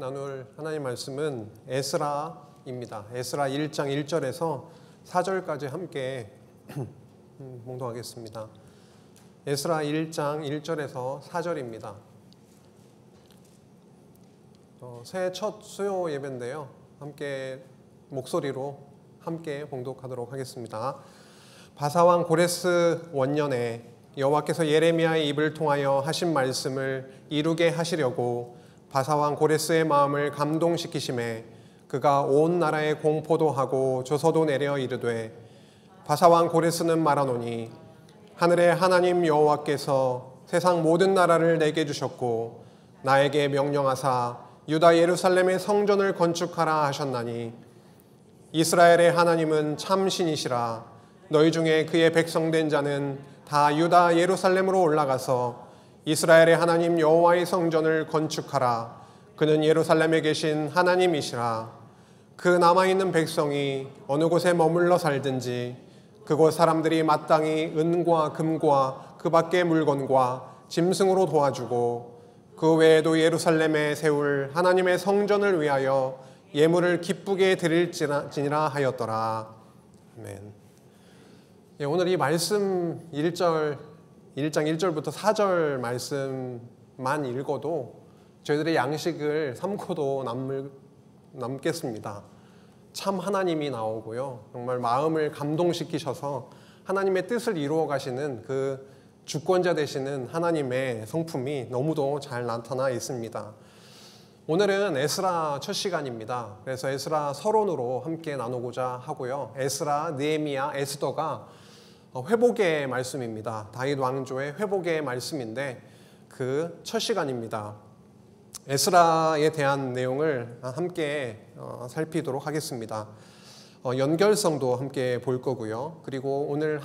나눌 하나님 말씀은 에스라입니다. 에스라 1장 1절에서 4절까지 함께 봉독하겠습니다. 에스라 1장 1절에서 4절입니다. 새해 첫 수요 예배인데요. 함께 목소리로 함께 봉독하도록 하겠습니다. 바사왕 고레스 원년에 여호와께서 예레미야의 입을 통하여 하신 말씀을 이루게 하시려고 바사왕 고레스의 마음을 감동시키심에 그가 온 나라에 공포도 하고 조서도 내려 이르되 바사왕 고레스는 말하노니 하늘의 하나님 여호와께서 세상 모든 나라를 내게 주셨고 나에게 명령하사 유다 예루살렘의 성전을 건축하라 하셨나니 이스라엘의 하나님은 참 신이시라. 너희 중에 그의 백성된 자는 다 유다 예루살렘으로 올라가서 이스라엘의 하나님 여호와의 성전을 건축하라. 그는 예루살렘에 계신 하나님이시라. 그 남아있는 백성이 어느 곳에 머물러 살든지 그곳 사람들이 마땅히 은과 금과 그 밖의 물건과 짐승으로 도와주고 그 외에도 예루살렘에 세울 하나님의 성전을 위하여 예물을 기쁘게 드릴지니라 하였더라. 아멘. 오늘 이 말씀 1장 1절부터 4절 말씀만 읽어도 저희들의 양식을 삼고도 남겠습니다. 참 하나님이 나오고요. 정말 마음을 감동시키셔서 하나님의 뜻을 이루어 가시는 그 주권자 되시는 하나님의 성품이 너무도 잘 나타나 있습니다. 오늘은 에스라 첫 시간입니다. 그래서 에스라 서론으로 함께 나누고자 하고요. 에스라, 느헤미야, 에스더가 회복의 말씀입니다. 다윗 왕조의 회복의 말씀인데 그 첫 시간입니다. 에스라에 대한 내용을 함께 살피도록 하겠습니다. 연결성도 함께 볼 거고요. 그리고 오늘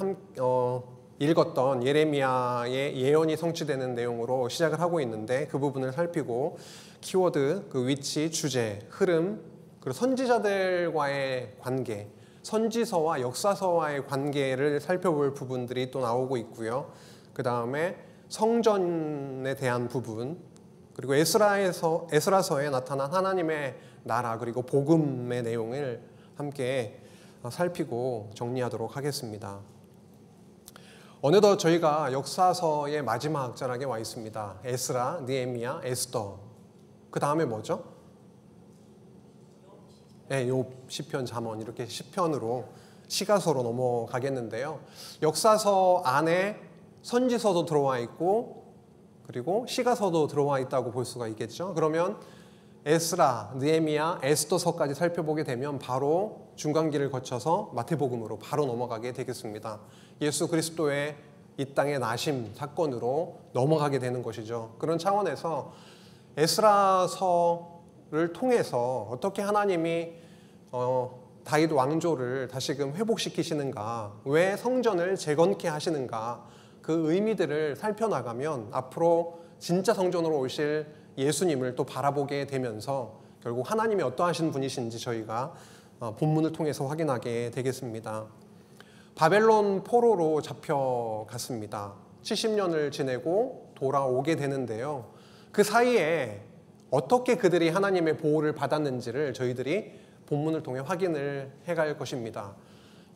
읽었던 예레미야의 예언이 성취되는 내용으로 시작을 하고 있는데 그 부분을 살피고 키워드, 그 위치, 주제, 흐름, 그리고 선지자들과의 관계, 선지서와 역사서와의 관계를 살펴볼 부분들이 또 나오고 있고요. 그 다음에 성전에 대한 부분, 그리고 에스라서에 나타난 하나님의 나라 그리고 복음의 내용을 함께 살피고 정리하도록 하겠습니다. 어느덧 저희가 역사서의 마지막 장락에 와 있습니다. 에스라, 느헤미야, 에스더. 그 다음에 뭐죠? 네, 욥, 시편, 잠언 이렇게 시편으로 시가서로 넘어가겠는데요. 역사서 안에 선지서도 들어와 있고 그리고 시가서도 들어와 있다고 볼 수가 있겠죠. 그러면 에스라, 느헤미야, 에스더서까지 살펴보게 되면 바로 중간기를 거쳐서 마태복음으로 바로 넘어가게 되겠습니다. 예수 그리스도의 이 땅의 나심 사건으로 넘어가게 되는 것이죠. 그런 차원에서 에스라서를 통해서 어떻게 하나님이 다윗 왕조를 다시금 회복시키시는가, 왜 성전을 재건케 하시는가, 그 의미들을 살펴나가면 앞으로 진짜 성전으로 오실 예수님을 또 바라보게 되면서 결국 하나님이 어떠하신 분이신지 저희가 본문을 통해서 확인하게 되겠습니다. 바벨론 포로로 잡혀갔습니다. 70년을 지내고 돌아오게 되는데요. 그 사이에 어떻게 그들이 하나님의 보호를 받았는지를 저희들이 본문을 통해 확인을 해갈 것입니다.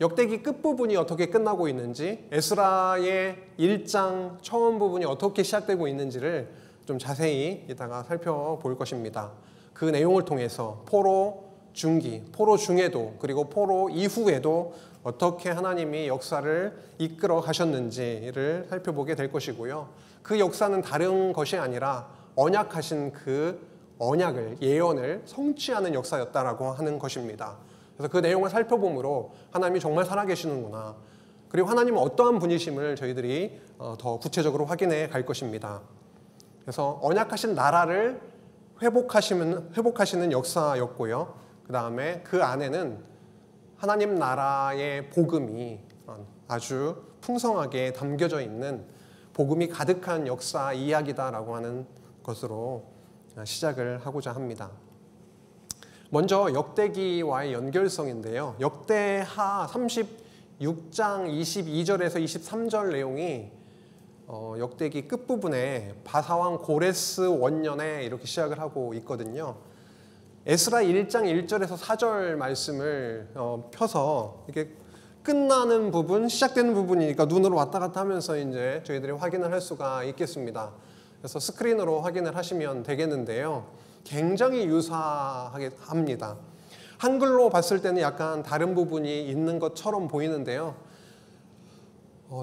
역대기 끝부분이 어떻게 끝나고 있는지, 에스라의 1장 처음 부분이 어떻게 시작되고 있는지를 좀 자세히 이따가 살펴볼 것입니다. 그 내용을 통해서 포로 중기, 포로 중에도 그리고 포로 이후에도 어떻게 하나님이 역사를 이끌어 가셨는지를 살펴보게 될 것이고요. 그 역사는 다른 것이 아니라 언약하신 그 언약을, 예언을 성취하는 역사였다라고 하는 것입니다. 그래서 그 내용을 살펴보므로 하나님이 정말 살아계시는구나, 그리고 하나님은 어떠한 분이심을 저희들이 더 구체적으로 확인해 갈 것입니다. 그래서 언약하신 나라를 회복하시는 역사였고요. 그 다음에 그 안에는 하나님 나라의 복음이 아주 풍성하게 담겨져 있는, 복음이 가득한 역사 이야기다라고 하는 것으로 시작을 하고자 합니다. 먼저 역대기와의 연결성인데요. 역대하 36장 22절에서 23절 내용이 역대기 끝부분에 바사왕 고레스 원년에 이렇게 시작을 하고 있거든요. 에스라 1장 1절에서 4절 말씀을 펴서 이게 끝나는 부분, 시작되는 부분이니까 눈으로 왔다 갔다 하면서 이제 저희들이 확인을 할 수가 있겠습니다. 그래서 스크린으로 확인을 하시면 되겠는데요. 굉장히 유사하게 합니다. 한글로 봤을 때는 약간 다른 부분이 있는 것처럼 보이는데요.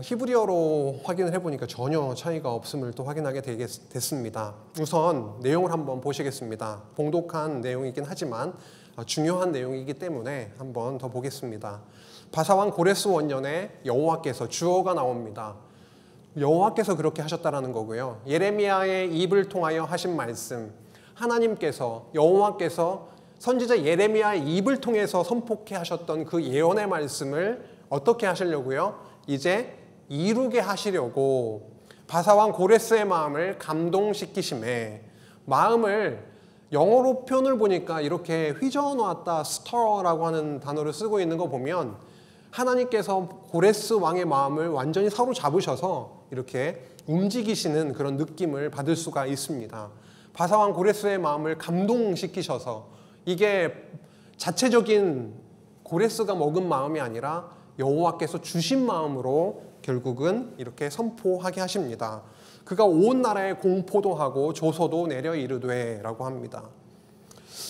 히브리어로 확인을 해보니까 전혀 차이가 없음을 또 확인하게 됐습니다. 우선 내용을 한번 보시겠습니다. 봉독한 내용이긴 하지만 중요한 내용이기 때문에 한번 더 보겠습니다. 바사왕 고레스 원년에 여호와께서, 주어가 나옵니다. 여호와께서 그렇게 하셨다라는 거고요. 예레미야의 입을 통하여 하신 말씀, 하나님께서, 여호와께서 선지자 예레미야의 입을 통해서 선포케 하셨던 그 예언의 말씀을 어떻게 하시려고요? 이제 이루게 하시려고 바사왕 고레스의 마음을 감동시키심에, 마음을 영어로 표현을 보니까 이렇게 휘저어놨다, stir라고 하는 단어를 쓰고 있는 거 보면 하나님께서 고레스 왕의 마음을 완전히 사로잡으셔서 이렇게 움직이시는 그런 느낌을 받을 수가 있습니다. 바사왕 고레스의 마음을 감동시키셔서, 이게 자체적인 고레스가 먹은 마음이 아니라 여호와께서 주신 마음으로 결국은 이렇게 선포하게 하십니다. 그가 온 나라에 공포도 하고 조서도 내려 이르되 라고 합니다.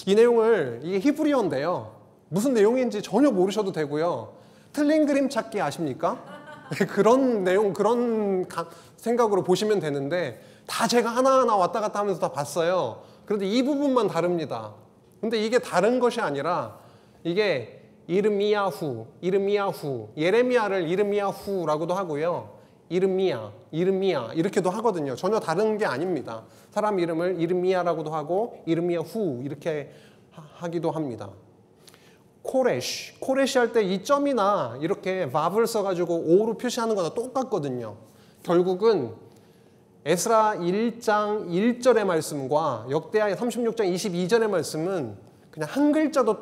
이 내용을, 이게 히브리어인데요, 무슨 내용인지 전혀 모르셔도 되고요. 틀린 그림 찾기 아십니까? 그런 내용, 그런 생각으로 보시면 되는데 다 제가 하나하나 왔다 갔다 하면서 다 봤어요. 그런데 이 부분만 다릅니다. 근데 이게 다른 것이 아니라 이게 이르미야후, 예레미야를 이르미야후라고도 하고요. 이르미야 이렇게도 하거든요. 전혀 다른 게 아닙니다. 사람 이름을 이르미야라고도 하고 이르미야후 이렇게 하기도 합니다. 코레시 할 때 이 점이나 이렇게 vav을 써가지고 o로 표시하는 거나 똑같거든요. 결국은 에스라 1장 1절의 말씀과 역대하 36장 22절의 말씀은 그냥 한 글자도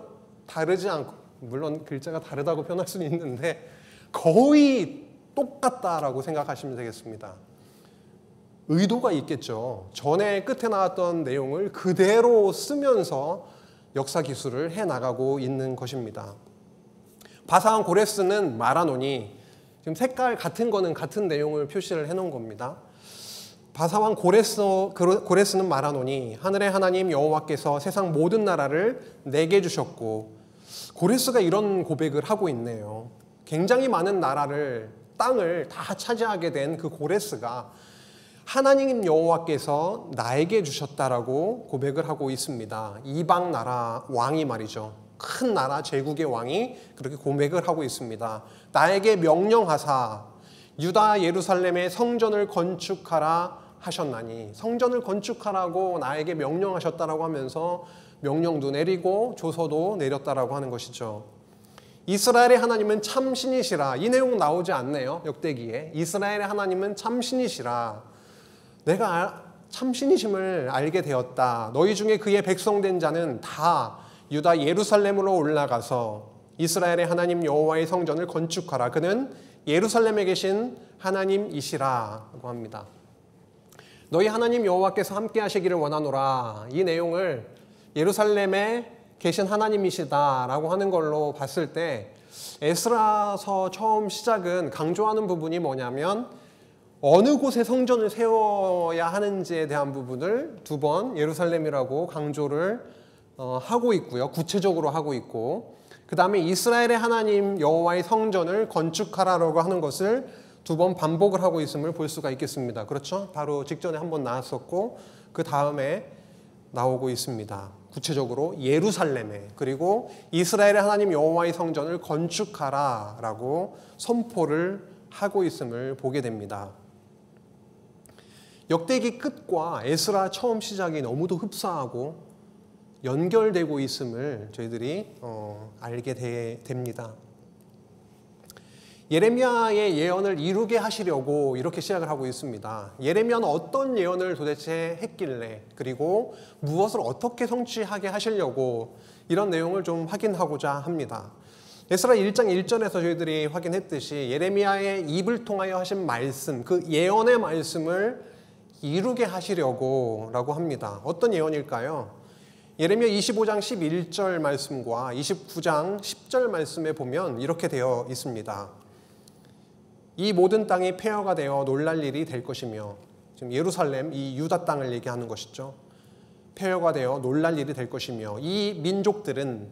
다르지 않고, 물론 글자가 다르다고 표현할 수는 있는데 거의 똑같다라고 생각하시면 되겠습니다. 의도가 있겠죠. 전에 끝에 나왔던 내용을 그대로 쓰면서 역사 기술을 해나가고 있는 것입니다. 바사왕 고레스는 말하노니, 지금 색깔 같은 거는 같은 내용을 표시를 해놓은 겁니다. 바사왕 고레스는 말하노니 하늘의 하나님 여호와께서 세상 모든 나라를 내게 주셨고, 고레스가 이런 고백을 하고 있네요. 굉장히 많은 나라를, 땅을 다 차지하게 된 그 고레스가 하나님 여호와께서 나에게 주셨다라고 고백을 하고 있습니다. 이방 나라 왕이 말이죠. 큰 나라 제국의 왕이 그렇게 고백을 하고 있습니다. 나에게 명령하사 유다 예루살렘의 성전을 건축하라 하셨나니, 성전을 건축하라고 나에게 명령하셨다라고 하면서 명령도 내리고 조서도 내렸다라고 하는 것이죠. 이스라엘의 하나님은 참신이시라. 이 내용 나오지 않네요. 역대기에. 이스라엘의 하나님은 참신이시라. 내가 참신이심을 알게 되었다. 너희 중에 그의 백성된 자는 다 유다 예루살렘으로 올라가서 이스라엘의 하나님 여호와의 성전을 건축하라. 그는 예루살렘에 계신 하나님이시라고 합니다. 너희 하나님 여호와께서 함께 하시기를 원하노라. 이 내용을 예루살렘에 계신 하나님이시다라고 하는 걸로 봤을 때 에스라서 처음 시작은 강조하는 부분이 뭐냐면 어느 곳에 성전을 세워야 하는지에 대한 부분을 두 번 예루살렘이라고 강조를 하고 있고요. 구체적으로 하고 있고, 그 다음에 이스라엘의 하나님 여호와의 성전을 건축하라고 하는 것을 두 번 반복을 하고 있음을 볼 수가 있겠습니다. 그렇죠? 바로 직전에 한 번 나왔었고 그 다음에 나오고 있습니다. 구체적으로 예루살렘에, 그리고 이스라엘의 하나님 여호와의 성전을 건축하라라고 선포를 하고 있음을 보게 됩니다. 역대기 끝과 에스라 처음 시작이 너무도 흡사하고 연결되고 있음을 저희들이 알게 됩니다. 예레미야의 예언을 이루게 하시려고 이렇게 시작을 하고 있습니다. 예레미야는 어떤 예언을 도대체 했길래, 그리고 무엇을 어떻게 성취하게 하시려고, 이런 내용을 좀 확인하고자 합니다. 에스라 1장 1절에서 저희들이 확인했듯이 예레미야의 입을 통하여 하신 말씀, 그 예언의 말씀을 이루게 하시려고 라고 합니다. 어떤 예언일까요? 예레미야 25장 11절 말씀과 29장 10절 말씀에 보면 이렇게 되어 있습니다. 이 모든 땅이 폐허가 되어 놀랄 일이 될 것이며, 지금 예루살렘, 이 유다 땅을 얘기하는 것이죠. 폐허가 되어 놀랄 일이 될 것이며 이 민족들은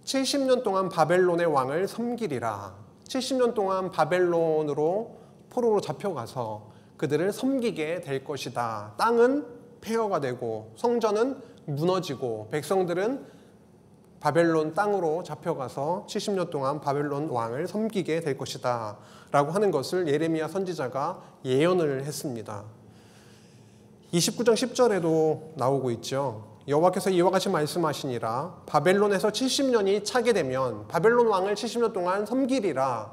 70년 동안 바벨론의 왕을 섬기리라. 70년 동안 바벨론으로 포로로 잡혀가서 그들을 섬기게 될 것이다. 땅은 폐허가 되고 성전은 무너지고 백성들은 바벨론 땅으로 잡혀가서 70년 동안 바벨론 왕을 섬기게 될 것이다 라고 하는 것을 예레미야 선지자가 예언을 했습니다. 29장 10절에도 나오고 있죠. 여호와께서 이와 같이 말씀하시니라. 바벨론에서 70년이 차게 되면, 바벨론 왕을 70년 동안 섬기리라.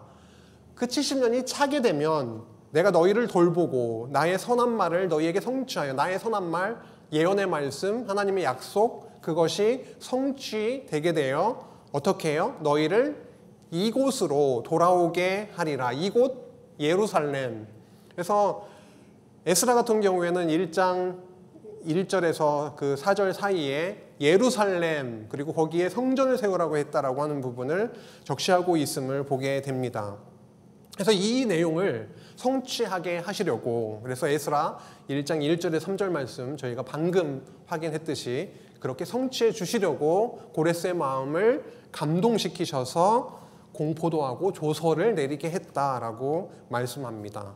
그 70년이 차게 되면 내가 너희를 돌보고 나의 선한 말을 너희에게 성취하여, 나의 선한 말, 예언의 말씀, 하나님의 약속, 그것이 성취되게 되어 어떻게 해요? 너희를 이곳으로 돌아오게 하리라. 이곳 예루살렘. 그래서 에스라 같은 경우에는 1장 1절에서 그 4절 사이에 예루살렘 그리고 거기에 성전을 세우라고 했다라고 하는 부분을 적시하고 있음을 보게 됩니다. 그래서 이 내용을 성취하게 하시려고, 그래서 에스라 1장 1절에 3절 말씀 저희가 방금 확인했듯이 그렇게 성취해 주시려고 고레스의 마음을 감동시키셔서 공포도 하고 조서를 내리게 했다라고 말씀합니다.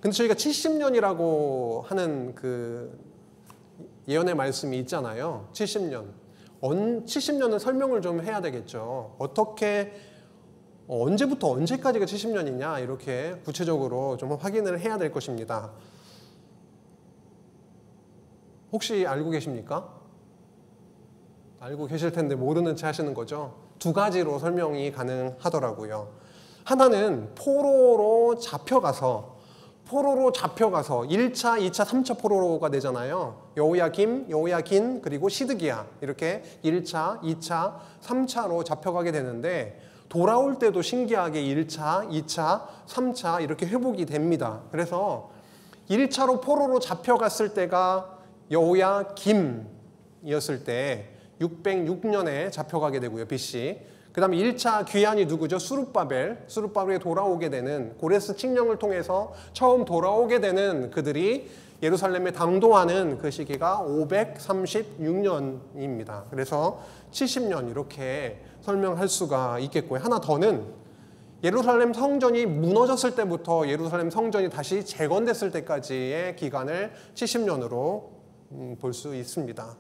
근데 저희가 70년이라고 하는 그 예언의 말씀이 있잖아요. 70년. 70년은 설명을 좀 해야 되겠죠. 어떻게, 언제부터 언제까지가 70년이냐, 이렇게 구체적으로 좀 확인을 해야 될 것입니다. 혹시 알고 계십니까? 알고 계실 텐데 모르는 채 하시는 거죠. 두 가지로 설명이 가능하더라고요. 하나는 포로로 잡혀가서 1차, 2차, 3차 포로가 되잖아요. 여호야김, 그리고 시드기야, 이렇게 1차, 2차, 3차로 잡혀가게 되는데 돌아올 때도 신기하게 1차, 2차, 3차 이렇게 회복이 됩니다. 그래서 1차로 포로로 잡혀갔을 때가 여호야김이었을 때 606년에 잡혀가게 되고요. BC. 그 다음에 1차 귀환이 누구죠? 수룹바벨이 돌아오게 되는, 고레스 칙령을 통해서 처음 돌아오게 되는 그들이 예루살렘에 당도하는 그 시기가 536년입니다. 그래서 70년 이렇게 설명할 수가 있겠고요. 하나 더는 예루살렘 성전이 무너졌을 때부터 예루살렘 성전이 다시 재건됐을 때까지의 기간을 70년으로 볼 수 있습니다.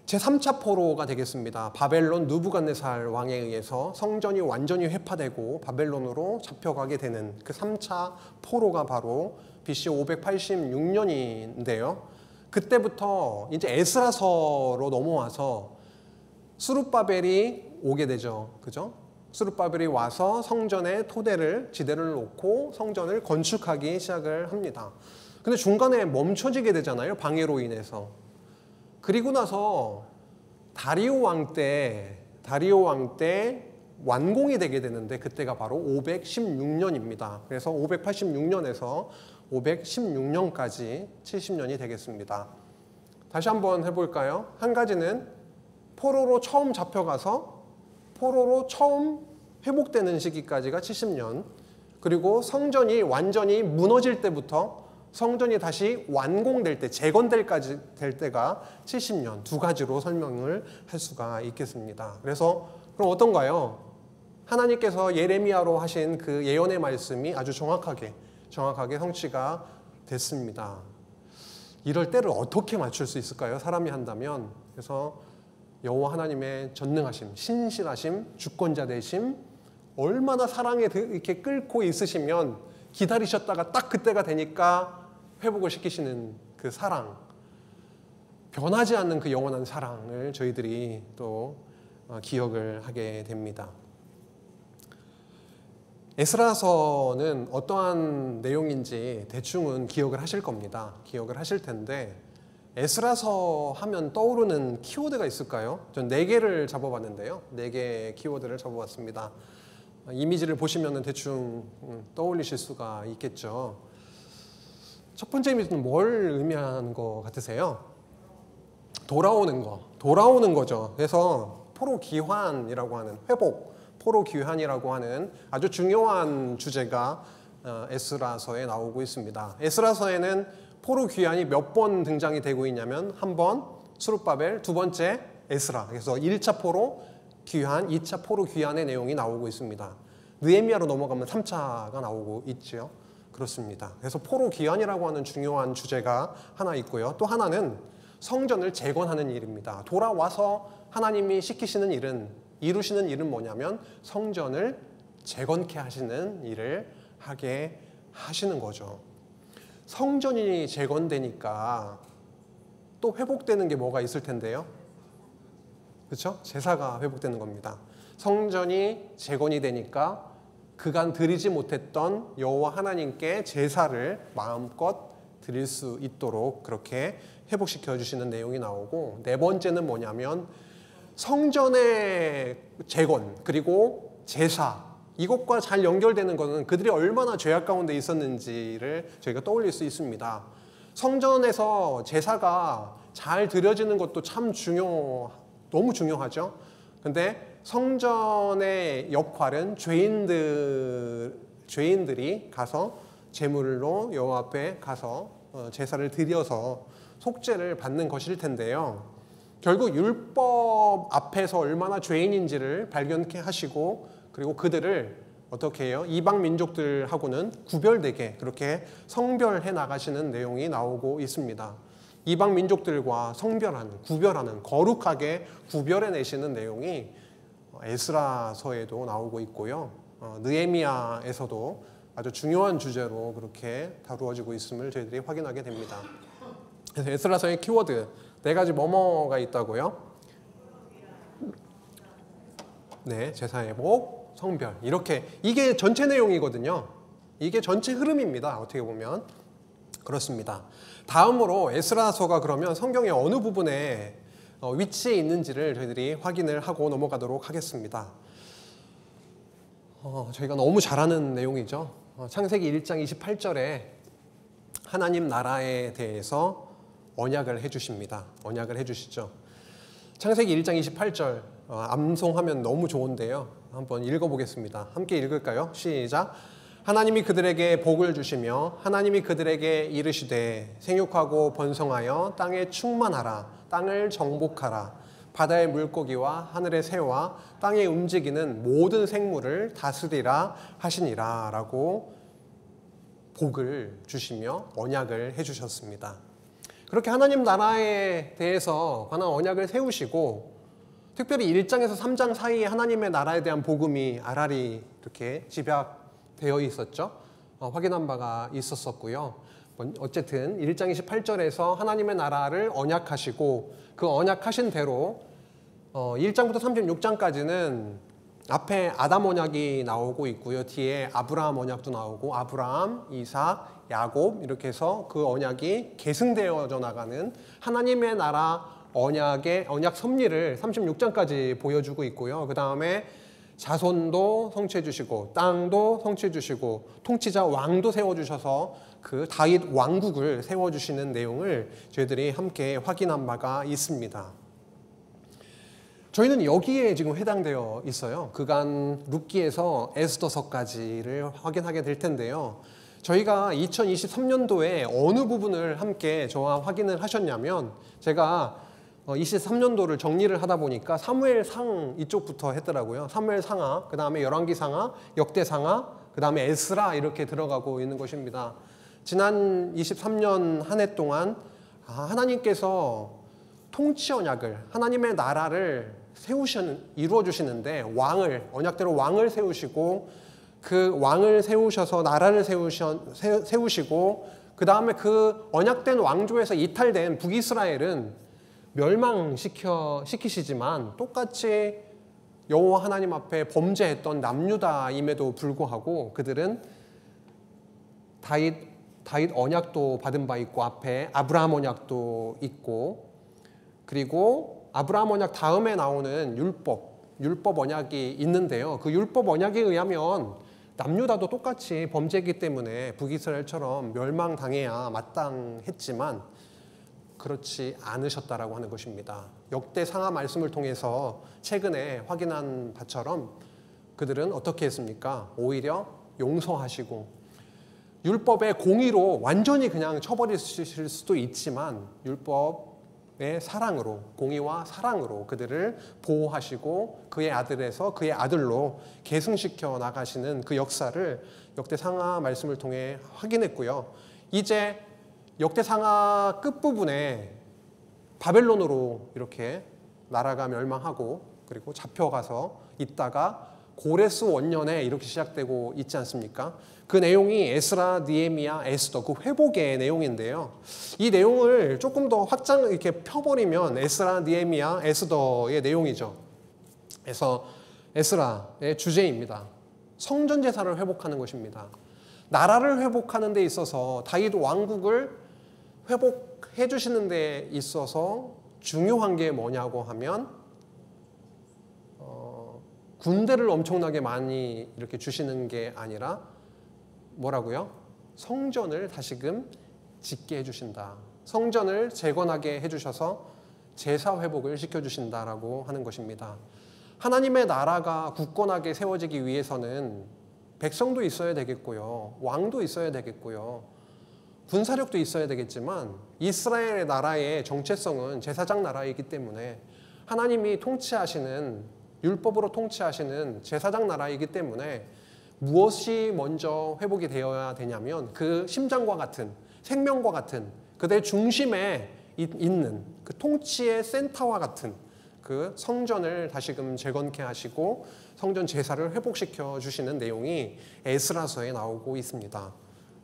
제3차 포로가 되겠습니다. 바벨론 누부갓네살 왕에 의해서 성전이 완전히 회파되고 바벨론으로 잡혀가게 되는 그 3차 포로가 바로 BC 586년인데요. 그때부터 이제 에스라서로 넘어와서 수룹바벨이 오게 되죠. 그죠? 수룹바벨이 와서 성전에 지대를 놓고 성전을 건축하기 시작을 합니다. 근데 중간에 멈춰지게 되잖아요. 방해로 인해서. 그리고 나서 다리오 왕 때 완공이 되게 되는데 그때가 바로 516년입니다. 그래서 586년에서 516년까지 70년이 되겠습니다. 다시 한번 해볼까요? 한 가지는 포로로 처음 잡혀가서 포로로 처음 회복되는 시기까지가 70년, 그리고 성전이 완전히 무너질 때부터 성전이 다시 완공될 때, 재건될 때가 70년, 두 가지로 설명을 할 수가 있겠습니다. 그래서 그럼 어떤가요? 하나님께서 예레미야로 하신 그 예언의 말씀이 아주 정확하게 성취가 됐습니다. 이럴 때를 어떻게 맞출 수 있을까요? 사람이 한다면. 그래서 여호와 하나님의 전능하심, 신실하심, 주권자 되심, 얼마나 사랑에 이렇게 끓고 있으시면 기다리셨다가 딱 그때가 되니까 회복을 시키시는 그 사랑, 변하지 않는 그 영원한 사랑을 저희들이 또 기억을 하게 됩니다. 에스라서는 어떠한 내용인지 대충은 기억을 하실 겁니다. 기억을 하실 텐데 에스라서 하면 떠오르는 키워드가 있을까요? 전 4개를 잡아봤는데요. 4개의 키워드를 잡아봤습니다. 이미지를 보시면 대충 떠올리실 수가 있겠죠. 첫 번째 이미지는 뭘 의미하는 것 같으세요? 돌아오는 거죠. 그래서 포로귀환이라고 하는 회복, 포로귀환이라고 하는 아주 중요한 주제가 에스라서에 나오고 있습니다. 에스라서에는 포로귀환이 몇 번 등장이 되고 있냐면 한 번 스룹바벨, 두 번째 에스라. 그래서 1차 포로 귀환, 2차 포로 귀환의 내용이 나오고 있습니다. 느헤미야로 넘어가면 3차가 나오고 있죠. 그렇습니다. 그래서 포로 귀환이라고 하는 중요한 주제가 하나 있고요. 또 하나는 성전을 재건하는 일입니다. 돌아와서 하나님이 시키시는 일은, 이루시는 일은 뭐냐면 성전을 재건케 하시는 일을 하게 하시는 거죠. 성전이 재건되니까 또 회복되는 게 뭐가 있을 텐데요. 그렇죠? 제사가 회복되는 겁니다. 성전이 재건이 되니까 그간 드리지 못했던 여호와 하나님께 제사를 마음껏 드릴 수 있도록 그렇게 회복시켜 주시는 내용이 나오고, 네 번째는 뭐냐면 성전의 재건 그리고 제사, 이것과 잘 연결되는 것은 그들이 얼마나 죄악 가운데 있었는지를 저희가 떠올릴 수 있습니다. 성전에서 제사가 잘 드려지는 것도 참 너무 중요하죠. 근데 성전의 역할은 죄인들이 가서 제물로 여호와 앞에 가서 제사를 드려서 속죄를 받는 것일 텐데요. 결국 율법 앞에서 얼마나 죄인인지를 발견케 하시고, 그리고 그들을 어떻게 해요? 이방 민족들하고는 구별되게 그렇게 성별해 나가시는 내용이 나오고 있습니다. 이방 민족들과 구별하는, 거룩하게 구별해내시는 내용이 에스라서에도 나오고 있고요. 느헤미야에서도 아주 중요한 주제로 그렇게 다루어지고 있음을 저희들이 확인하게 됩니다. 그래서 에스라서의 키워드 4가지 뭐뭐가 있다고요? 네, 제사회복, 성별, 이렇게 이게 전체 내용이거든요. 이게 전체 흐름입니다. 어떻게 보면 그렇습니다. 다음으로 에스라서가 그러면 성경의 어느 부분에 위치해 있는지를 저희들이 확인을 하고 넘어가도록 하겠습니다. 저희가 너무 잘 아는 내용이죠. 창세기 1장 28절에 하나님 나라에 대해서 언약을 해주십니다. 언약을 해주시죠. 창세기 1장 28절 암송하면 너무 좋은데요. 한번 읽어보겠습니다. 함께 읽을까요? 시작. 하나님이 그들에게 복을 주시며 하나님이 그들에게 이르시되 생육하고 번성하여 땅에 충만하라. 땅을 정복하라. 바다의 물고기와 하늘의 새와 땅에 움직이는 모든 생물을 다스리라 하시니라 라고 복을 주시며 언약을 해주셨습니다. 그렇게 하나님 나라에 대해서 관한 언약을 세우시고, 특별히 1장에서 3장 사이에 하나님의 나라에 대한 복음이 아라리 이렇게 집약되어 있었죠. 확인한 바가 있었었고요. 어쨌든 1장 28절에서 하나님의 나라를 언약하시고, 그 언약하신 대로 1장부터 36장까지는 앞에 아담 언약이 나오고 있고요. 뒤에 아브라함 언약도 나오고, 아브라함, 이삭, 야곱 이렇게 해서 그 언약이 계승되어져 나가는 하나님의 나라 언약 섭리를 36장까지 보여주고 있고요. 그 다음에 자손도 성취해 주시고 땅도 성취해 주시고 통치자 왕도 세워주셔서 그 다윗 왕국을 세워주시는 내용을 저희들이 함께 확인한 바가 있습니다. 저희는 여기에 지금 해당되어 있어요. 그간 룻기에서 에스더서까지를 확인하게 될 텐데요. 저희가 2023년도에 어느 부분을 함께 저와 확인을 하셨냐면, 제가 23년도를 정리를 하다 보니까 사무엘상 이쪽부터 했더라고요. 사무엘상하, 그 다음에 열왕기상하, 역대상하, 그 다음에 에스라 이렇게 들어가고 있는 것입니다. 지난 23년 한 해 동안 하나님께서 통치 언약을, 하나님의 나라를 이루어 주시는데 언약대로 왕을 세우시고, 그 왕을 세우셔서 나라를 세우시고, 그 다음에 그 언약된 왕조에서 이탈된 북이스라엘은 멸망시키시지만 똑같이 여호와 하나님 앞에 범죄했던 남유다임에도 불구하고 그들은 다윗 언약도 받은 바 있고, 앞에 아브라함 언약도 있고, 그리고 아브라함 언약 다음에 나오는 율법 언약이 있는데요. 그 율법 언약에 의하면 남유다도 똑같이 범죄했기 때문에 북이스라엘처럼 멸망당해야 마땅했지만, 그렇지 않으셨다라고 하는 것입니다. 역대 상하 말씀을 통해서 최근에 확인한 바처럼 그들은 어떻게 했습니까? 오히려 용서하시고 율법의 공의로 완전히 그냥 쳐버리실 수도 있지만 율법의 사랑으로, 공의와 사랑으로 그들을 보호하시고 그의 아들에서 그의 아들로 계승시켜 나가시는 그 역사를 역대 상하 말씀을 통해 확인했고요. 이제 역대 상하 끝부분에 바벨론으로 이렇게 나라가 멸망하고 그리고 잡혀가서 있다가 고레스 원년에 이렇게 시작되고 있지 않습니까? 그 내용이 에스라, 느헤미야, 에스더 그 회복의 내용인데요. 이 내용을 조금 더 확장 이렇게 펴버리면 에스라, 느헤미야, 에스더의 내용이죠. 그래서 에스라의 주제입니다. 성전 제사를 회복하는 것입니다. 나라를 회복하는 데 있어서 다윗 왕국을 회복해 주시는 데 있어서 중요한 게 뭐냐고 하면 군대를 엄청나게 많이 이렇게 주시는 게 아니라 뭐라고요? 성전을 다시금 짓게 해주신다. 성전을 재건하게 해주셔서 제사 회복을 시켜주신다라고 하는 것입니다. 하나님의 나라가 굳건하게 세워지기 위해서는 백성도 있어야 되겠고요. 왕도 있어야 되겠고요. 군사력도 있어야 되겠지만 이스라엘의 나라의 정체성은 제사장 나라이기 때문에 하나님이 통치하시는 율법으로 통치하시는 제사장 나라이기 때문에 무엇이 먼저 회복이 되어야 되냐면 그 심장과 같은 생명과 같은 그들의 중심에 있는 그 통치의 센터와 같은 그 성전을 다시금 재건케 하시고 성전 제사를 회복시켜 주시는 내용이 에스라서에 나오고 있습니다.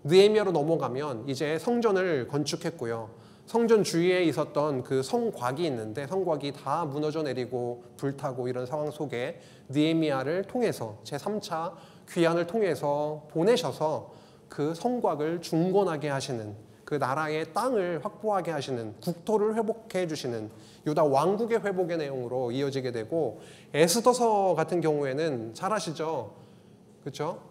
느헤미야로 넘어가면 이제 성전을 건축했고요. 성전 주위에 있었던 그 성곽이 있는데 성곽이 다 무너져 내리고 불타고 이런 상황 속에 느헤미야를 통해서 제3차 귀환을 통해서 보내셔서 그 성곽을 중건하게 하시는 그 나라의 땅을 확보하게 하시는 국토를 회복해 주시는 유다 왕국의 회복의 내용으로 이어지게 되고 에스더서 같은 경우에는 잘 아시죠? 그렇죠?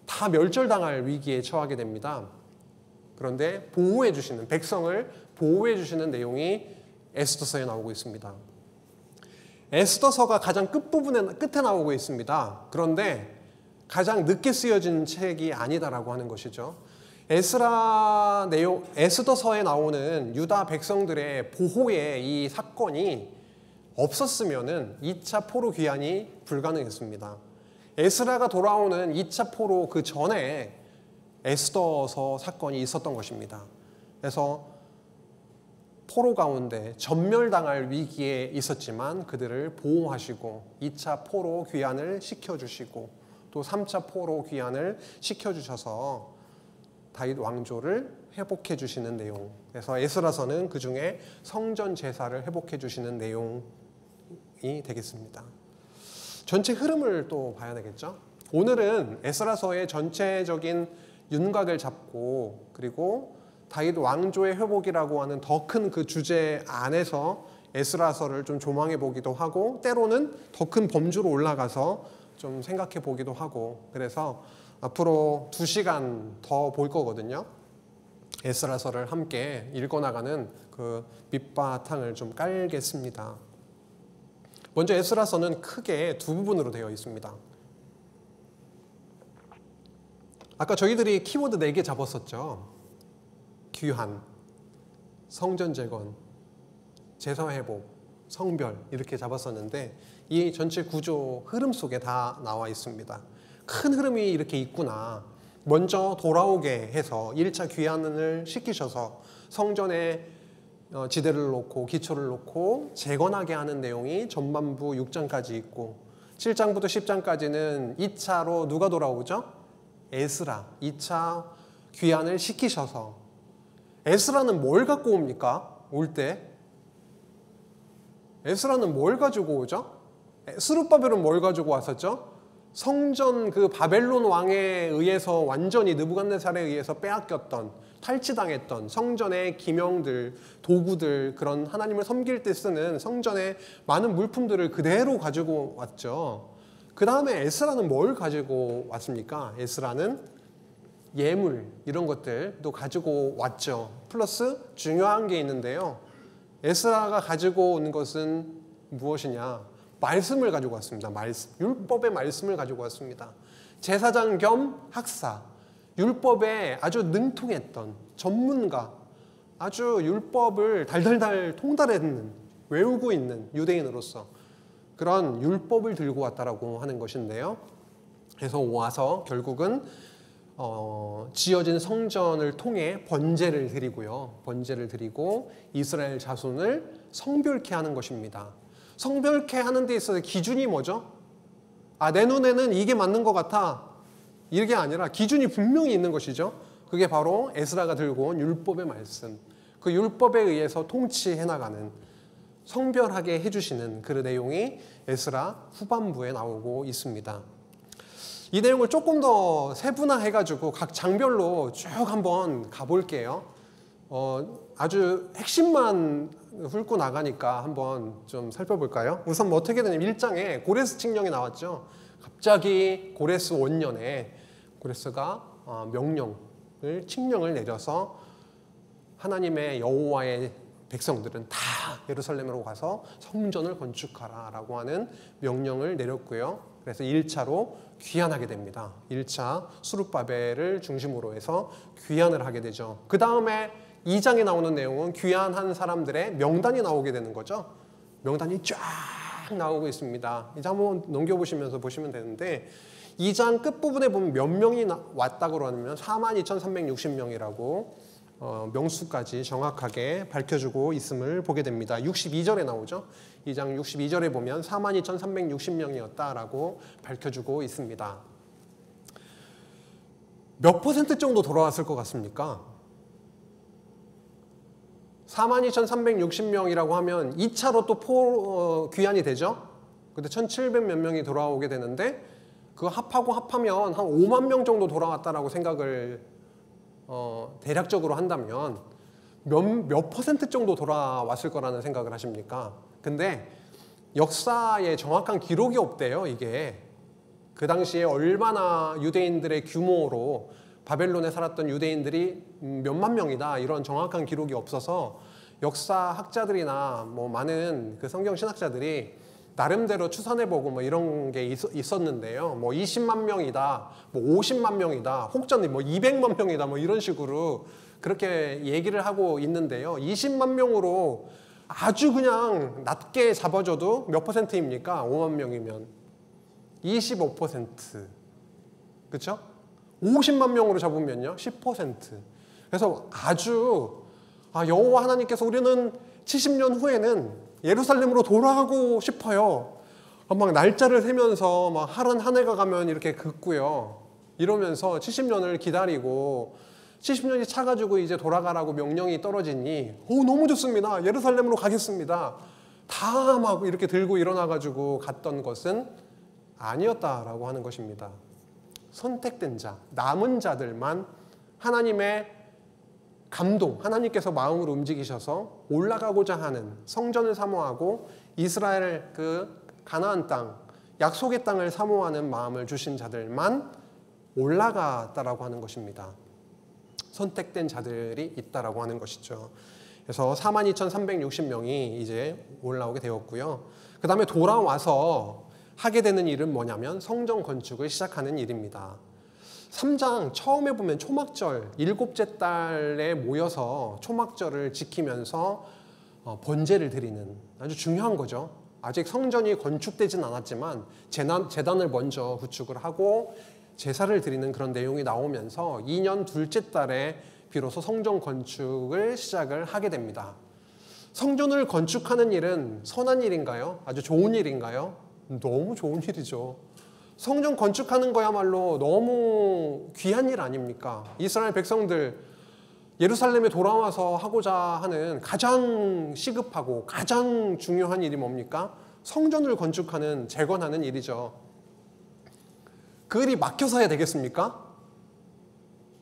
다 멸절당할 위기에 처하게 됩니다. 그런데 보호해 주시는 백성을 보호해 주시는 내용이 에스더서에 나오고 있습니다. 에스더서가 가장 끝에 나오고 있습니다. 그런데 가장 늦게 쓰여진 책이 아니다라고 하는 것이죠. 에스더서에 나오는 유다 백성들의 보호의 이 사건이 없었으면은 2차 포로 귀환이 불가능했습니다. 에스라가 돌아오는 2차 포로 그 전에 에스더서 사건이 있었던 것입니다. 그래서 포로 가운데 전멸당할 위기에 있었지만 그들을 보호하시고 2차 포로 귀환을 시켜주시고 또 3차 포로 귀환을 시켜주셔서 다윗 왕조를 회복해 주시는 내용. 그래서 에스라서는 그 중에 성전 제사를 회복해 주시는 내용이 되겠습니다. 전체 흐름을 또 봐야 되겠죠. 오늘은 에스라서의 전체적인 윤곽을 잡고 그리고 다윗 왕조의 회복이라고 하는 더 큰 그 주제 안에서 에스라서를 좀 조망해 보기도 하고 때로는 더 큰 범주로 올라가서 좀 생각해 보기도 하고 그래서 앞으로 2시간 더 볼 거거든요. 에스라서를 함께 읽어나가는 그 밑바탕을 좀 깔겠습니다. 먼저 에스라서는 크게 두 부분으로 되어 있습니다. 아까 저희들이 키워드 4개 잡았었죠. 귀환, 성전 재건, 제사 회복, 성별 이렇게 잡았었는데 이 전체 구조 흐름 속에 다 나와 있습니다. 큰 흐름이 이렇게 있구나. 먼저 돌아오게 해서 1차 귀환을 시키셔서 성전에 지대를 놓고 기초를 놓고 재건하게 하는 내용이 전반부 6장까지 있고 7장부터 10장까지는 2차로 누가 돌아오죠? 에스라 2차 귀환을 시키셔서 에스라는 뭘 갖고 옵니까? 올 때 에스라는 뭘 가지고 오죠? 스룹바벨은 뭘 가지고 왔었죠? 성전 그 바벨론 왕에 의해서 완전히 느부갓네살에 의해서 빼앗겼던 탈취당했던 성전의 기명들, 도구들 그런 하나님을 섬길 때 쓰는 성전의 많은 물품들을 그대로 가지고 왔죠. 그 다음에 에스라는 뭘 가지고 왔습니까? 에스라는 예물 이런 것들도 가지고 왔죠. 플러스 중요한 게 있는데요. 에스라가 가지고 온 것은 무엇이냐? 말씀을 가지고 왔습니다. 말씀, 율법의 말씀을 가지고 왔습니다. 제사장 겸 학사, 율법에 아주 능통했던 전문가, 아주 율법을 달달달 통달했는, 외우고 있는 유대인으로서 그런 율법을 들고 왔다라고 하는 것인데요. 그래서 와서 결국은 지어진 성전을 통해 번제를 드리고요. 번제를 드리고 이스라엘 자손을 성별케 하는 것입니다. 성별케 하는 데 있어서 기준이 뭐죠? 내 눈에는 이게 맞는 것 같아. 이게 아니라 기준이 분명히 있는 것이죠. 그게 바로 에스라가 들고 온 율법의 말씀. 그 율법에 의해서 통치해 나가는, 성별하게 해주시는 그 내용이 에스라 후반부에 나오고 있습니다. 이 내용을 조금 더 세분화해가지고 각 장별로 쭉 한번 가볼게요. 아주 핵심만 훑고 나가니까 한번 좀 살펴볼까요? 우선 뭐 어떻게 되냐면 1장에 고레스 칙령이 나왔죠. 갑자기 고레스 원년에 고레스가 칙령을 내려서 하나님의 여호와의 백성들은 다 예루살렘으로 가서 성전을 건축하라라고 하는 명령을 내렸고요. 그래서 1차로 귀환하게 됩니다. 1차 수룹바벨을 중심으로 해서 귀환을 하게 되죠. 그 다음에 2장에 나오는 내용은 귀환한 사람들의 명단이 나오게 되는 거죠. 명단이 쫙 나오고 있습니다. 이제 한번 넘겨보시면서 보시면 되는데 2장 끝부분에 보면 몇 명이 왔다고 하면 42,360명이라고 명수까지 정확하게 밝혀주고 있음을 보게 됩니다. 62절에 나오죠. 2장 62절에 보면 42,360명이었다라고 밝혀주고 있습니다. 몇 퍼센트 정도 돌아왔을 것 같습니까? 42,360명이라고 하면 2차로 또 귀환이 되죠. 근데 1,700 몇 명이 돌아오게 되는데 그거 합하면 한 5만 명 정도 돌아왔다라고 생각을 대략적으로 한다면 몇 퍼센트 정도 돌아왔을 거라는 생각을 하십니까? 근데 역사에 정확한 기록이 없대요. 이게 그 당시에 얼마나 유대인들의 규모로 바벨론에 살았던 유대인들이 몇만 명이다 이런 정확한 기록이 없어서 역사학자들이나 뭐 많은 그 성경 신학자들이 나름대로 추산해보고 뭐 이런 게 있었는데요. 뭐 20만 명이다, 뭐 50만 명이다, 혹자는 뭐 200만 명이다, 뭐 이런 식으로 그렇게 얘기를 하고 있는데요. 20만 명으로 아주 그냥 낮게 잡아줘도 몇 퍼센트입니까? 5만 명이면 25%. 그렇죠? 50만 명으로 잡으면요, 10%. 그래서 아주 여호와 하나님께서 우리는 70년 후에는 예루살렘으로 돌아가고 싶어요. 막 날짜를 세면서 막 한 해가 가면 이렇게 긋고요. 이러면서 70년을 기다리고 70년이 차가지고 이제 돌아가라고 명령이 떨어지니 너무 좋습니다. 예루살렘으로 가겠습니다. 다 막 이렇게 들고 일어나가지고 갔던 것은 아니었다라고 하는 것입니다. 선택된 자, 남은 자들만 하나님의 감동, 하나님께서 마음을 움직이셔서 올라가고자 하는, 성전을 사모하고 이스라엘 그 가나안 땅, 약속의 땅을 사모하는 마음을 주신 자들만 올라갔다라고 하는 것입니다. 선택된 자들이 있다라고 하는 것이죠. 그래서 42,360명이 이제 올라오게 되었고요. 그 다음에 돌아와서 하게 되는 일은 뭐냐면 성전 건축을 시작하는 일입니다. 3장 처음에 보면 초막절 7째 달에 모여서 초막절을 지키면서 번제를 드리는, 아주 중요한 거죠. 아직 성전이 건축되진 않았지만 제단을 먼저 구축을 하고 제사를 드리는 그런 내용이 나오면서 2년 둘째 달에 비로소 성전 건축을 시작을 하게 됩니다. 성전을 건축하는 일은 선한 일인가요? 아주 좋은 일인가요? 너무 좋은 일이죠. 성전 건축하는 거야말로 너무 귀한 일 아닙니까? 이스라엘 백성들 예루살렘에 돌아와서 하고자 하는 가장 시급하고 가장 중요한 일이 뭡니까? 성전을 건축하는, 재건하는 일이죠. 그 일이 막혀서 해야 되겠습니까?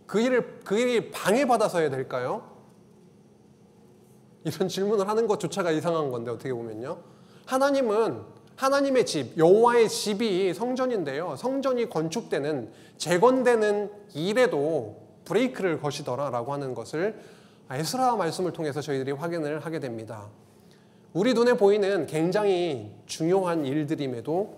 그 일이 방해받아서 해야 될까요? 이런 질문을 하는 것조차가 이상한 건데 어떻게 보면요. 하나님은 하나님의 집, 여호와의 집이 성전인데요. 성전이 건축되는, 재건되는 일에도 브레이크를 거시더라라고 하는 것을 에스라 말씀을 통해서 저희들이 확인을 하게 됩니다. 우리 눈에 보이는 굉장히 중요한 일들임에도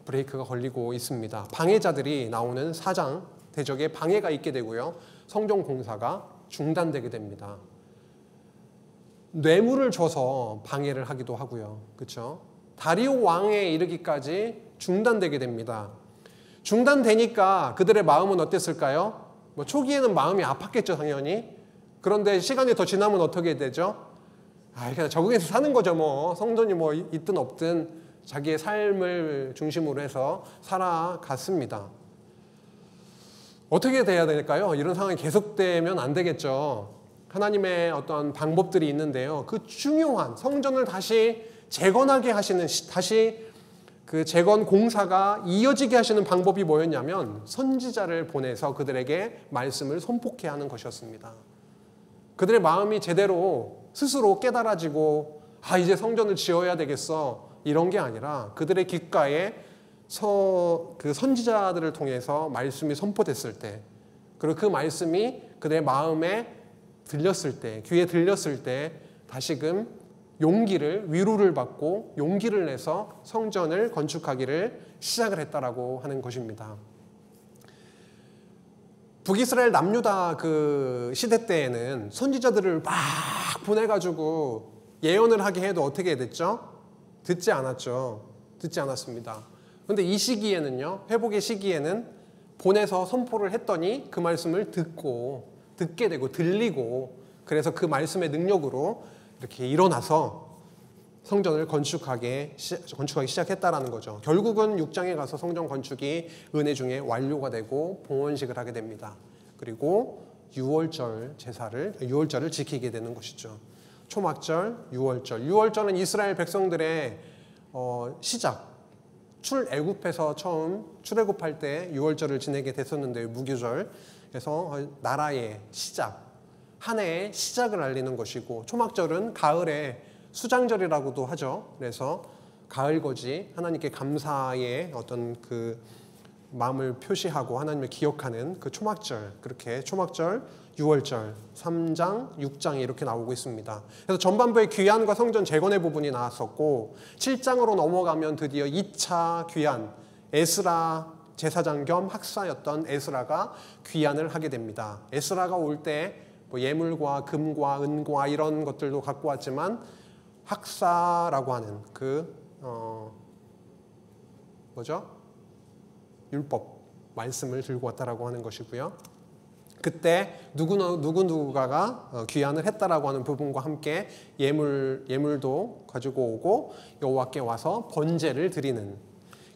브레이크가 걸리고 있습니다. 방해자들이 나오는 4장 대적에 방해가 있게 되고요. 성전 공사가 중단되게 됩니다. 뇌물을 줘서 방해를 하기도 하고요. 그렇죠? 다리오 왕에 이르기까지 중단되게 됩니다. 중단되니까 그들의 마음은 어땠을까요? 뭐 초기에는 마음이 아팠겠죠, 당연히. 그런데 시간이 더 지나면 어떻게 되죠? 그냥 적응해서 사는 거죠, 뭐. 성전이 뭐 있든 없든 자기의 삶을 중심으로 해서 살아갔습니다. 어떻게 돼야 될까요? 이런 상황이 계속되면 안 되겠죠. 하나님의 어떤 방법들이 있는데요. 그 중요한 성전을 다시 재건하게 하시는, 다시 그 재건 공사가 이어지게 하시는 방법이 뭐였냐면 선지자를 보내서 그들에게 말씀을 선포케 하는 것이었습니다. 그들의 마음이 제대로 스스로 깨달아지고 이제 성전을 지어야 되겠어 이런 게 아니라 그들의 귓가에 그 선지자들을 통해서 말씀이 선포됐을 때, 그리고 그 말씀이 그들의 마음에 들렸을 때, 귀에 들렸을 때 다시금 위로를 받고 용기를 내서 성전을 건축하기를 시작을 했다라고 하는 것입니다. 북이스라엘 남유다 그 시대 때에는 선지자들을 막 보내가지고 예언을 하게 해도 어떻게 됐죠? 듣지 않았죠. 듣지 않았습니다. 그런데 이 시기에는요, 회복의 시기에는 보내서 선포를 했더니 그 말씀을 듣게 되고 들리고, 그래서 그 말씀의 능력으로 이렇게 일어나서 성전을 건축하기 시작했다라는 거죠. 결국은 6장에 가서 성전 건축이 은혜 중에 완료가 되고 봉헌식을 하게 됩니다. 그리고 유월절을 지키게 되는 것이죠. 초막절, 유월절은 이스라엘 백성들의 시작. 출애굽해서 처음 출애굽할 때 유월절을 지내게 됐었는데요. 무교절. 그래서 나라의 시작, 한 해의 시작을 알리는 것이고, 초막절은 가을의 수장절이라고도 하죠. 그래서 가을거지, 하나님께 감사의 어떤 그 마음을 표시하고 하나님을 기억하는 그 초막절, 그렇게 초막절, 유월절, 3장, 6장이 이렇게 나오고 있습니다. 그래서 전반부에 귀환과 성전 재건의 부분이 나왔었고, 7장으로 넘어가면 드디어 2차 귀환, 에스라 제사장 겸 학사였던 에스라가 귀환을 하게 됩니다. 에스라가 올 때 뭐 예물과 금과 은과 이런 것들도 갖고 왔지만 학사라고 하는 율법 말씀을 들고 왔다라고 하는 것이고요. 그때 누구누가가 귀환을 했다라고 하는 부분과 함께 예물도 가지고 오고 여호와께 와서 번제를 드리는,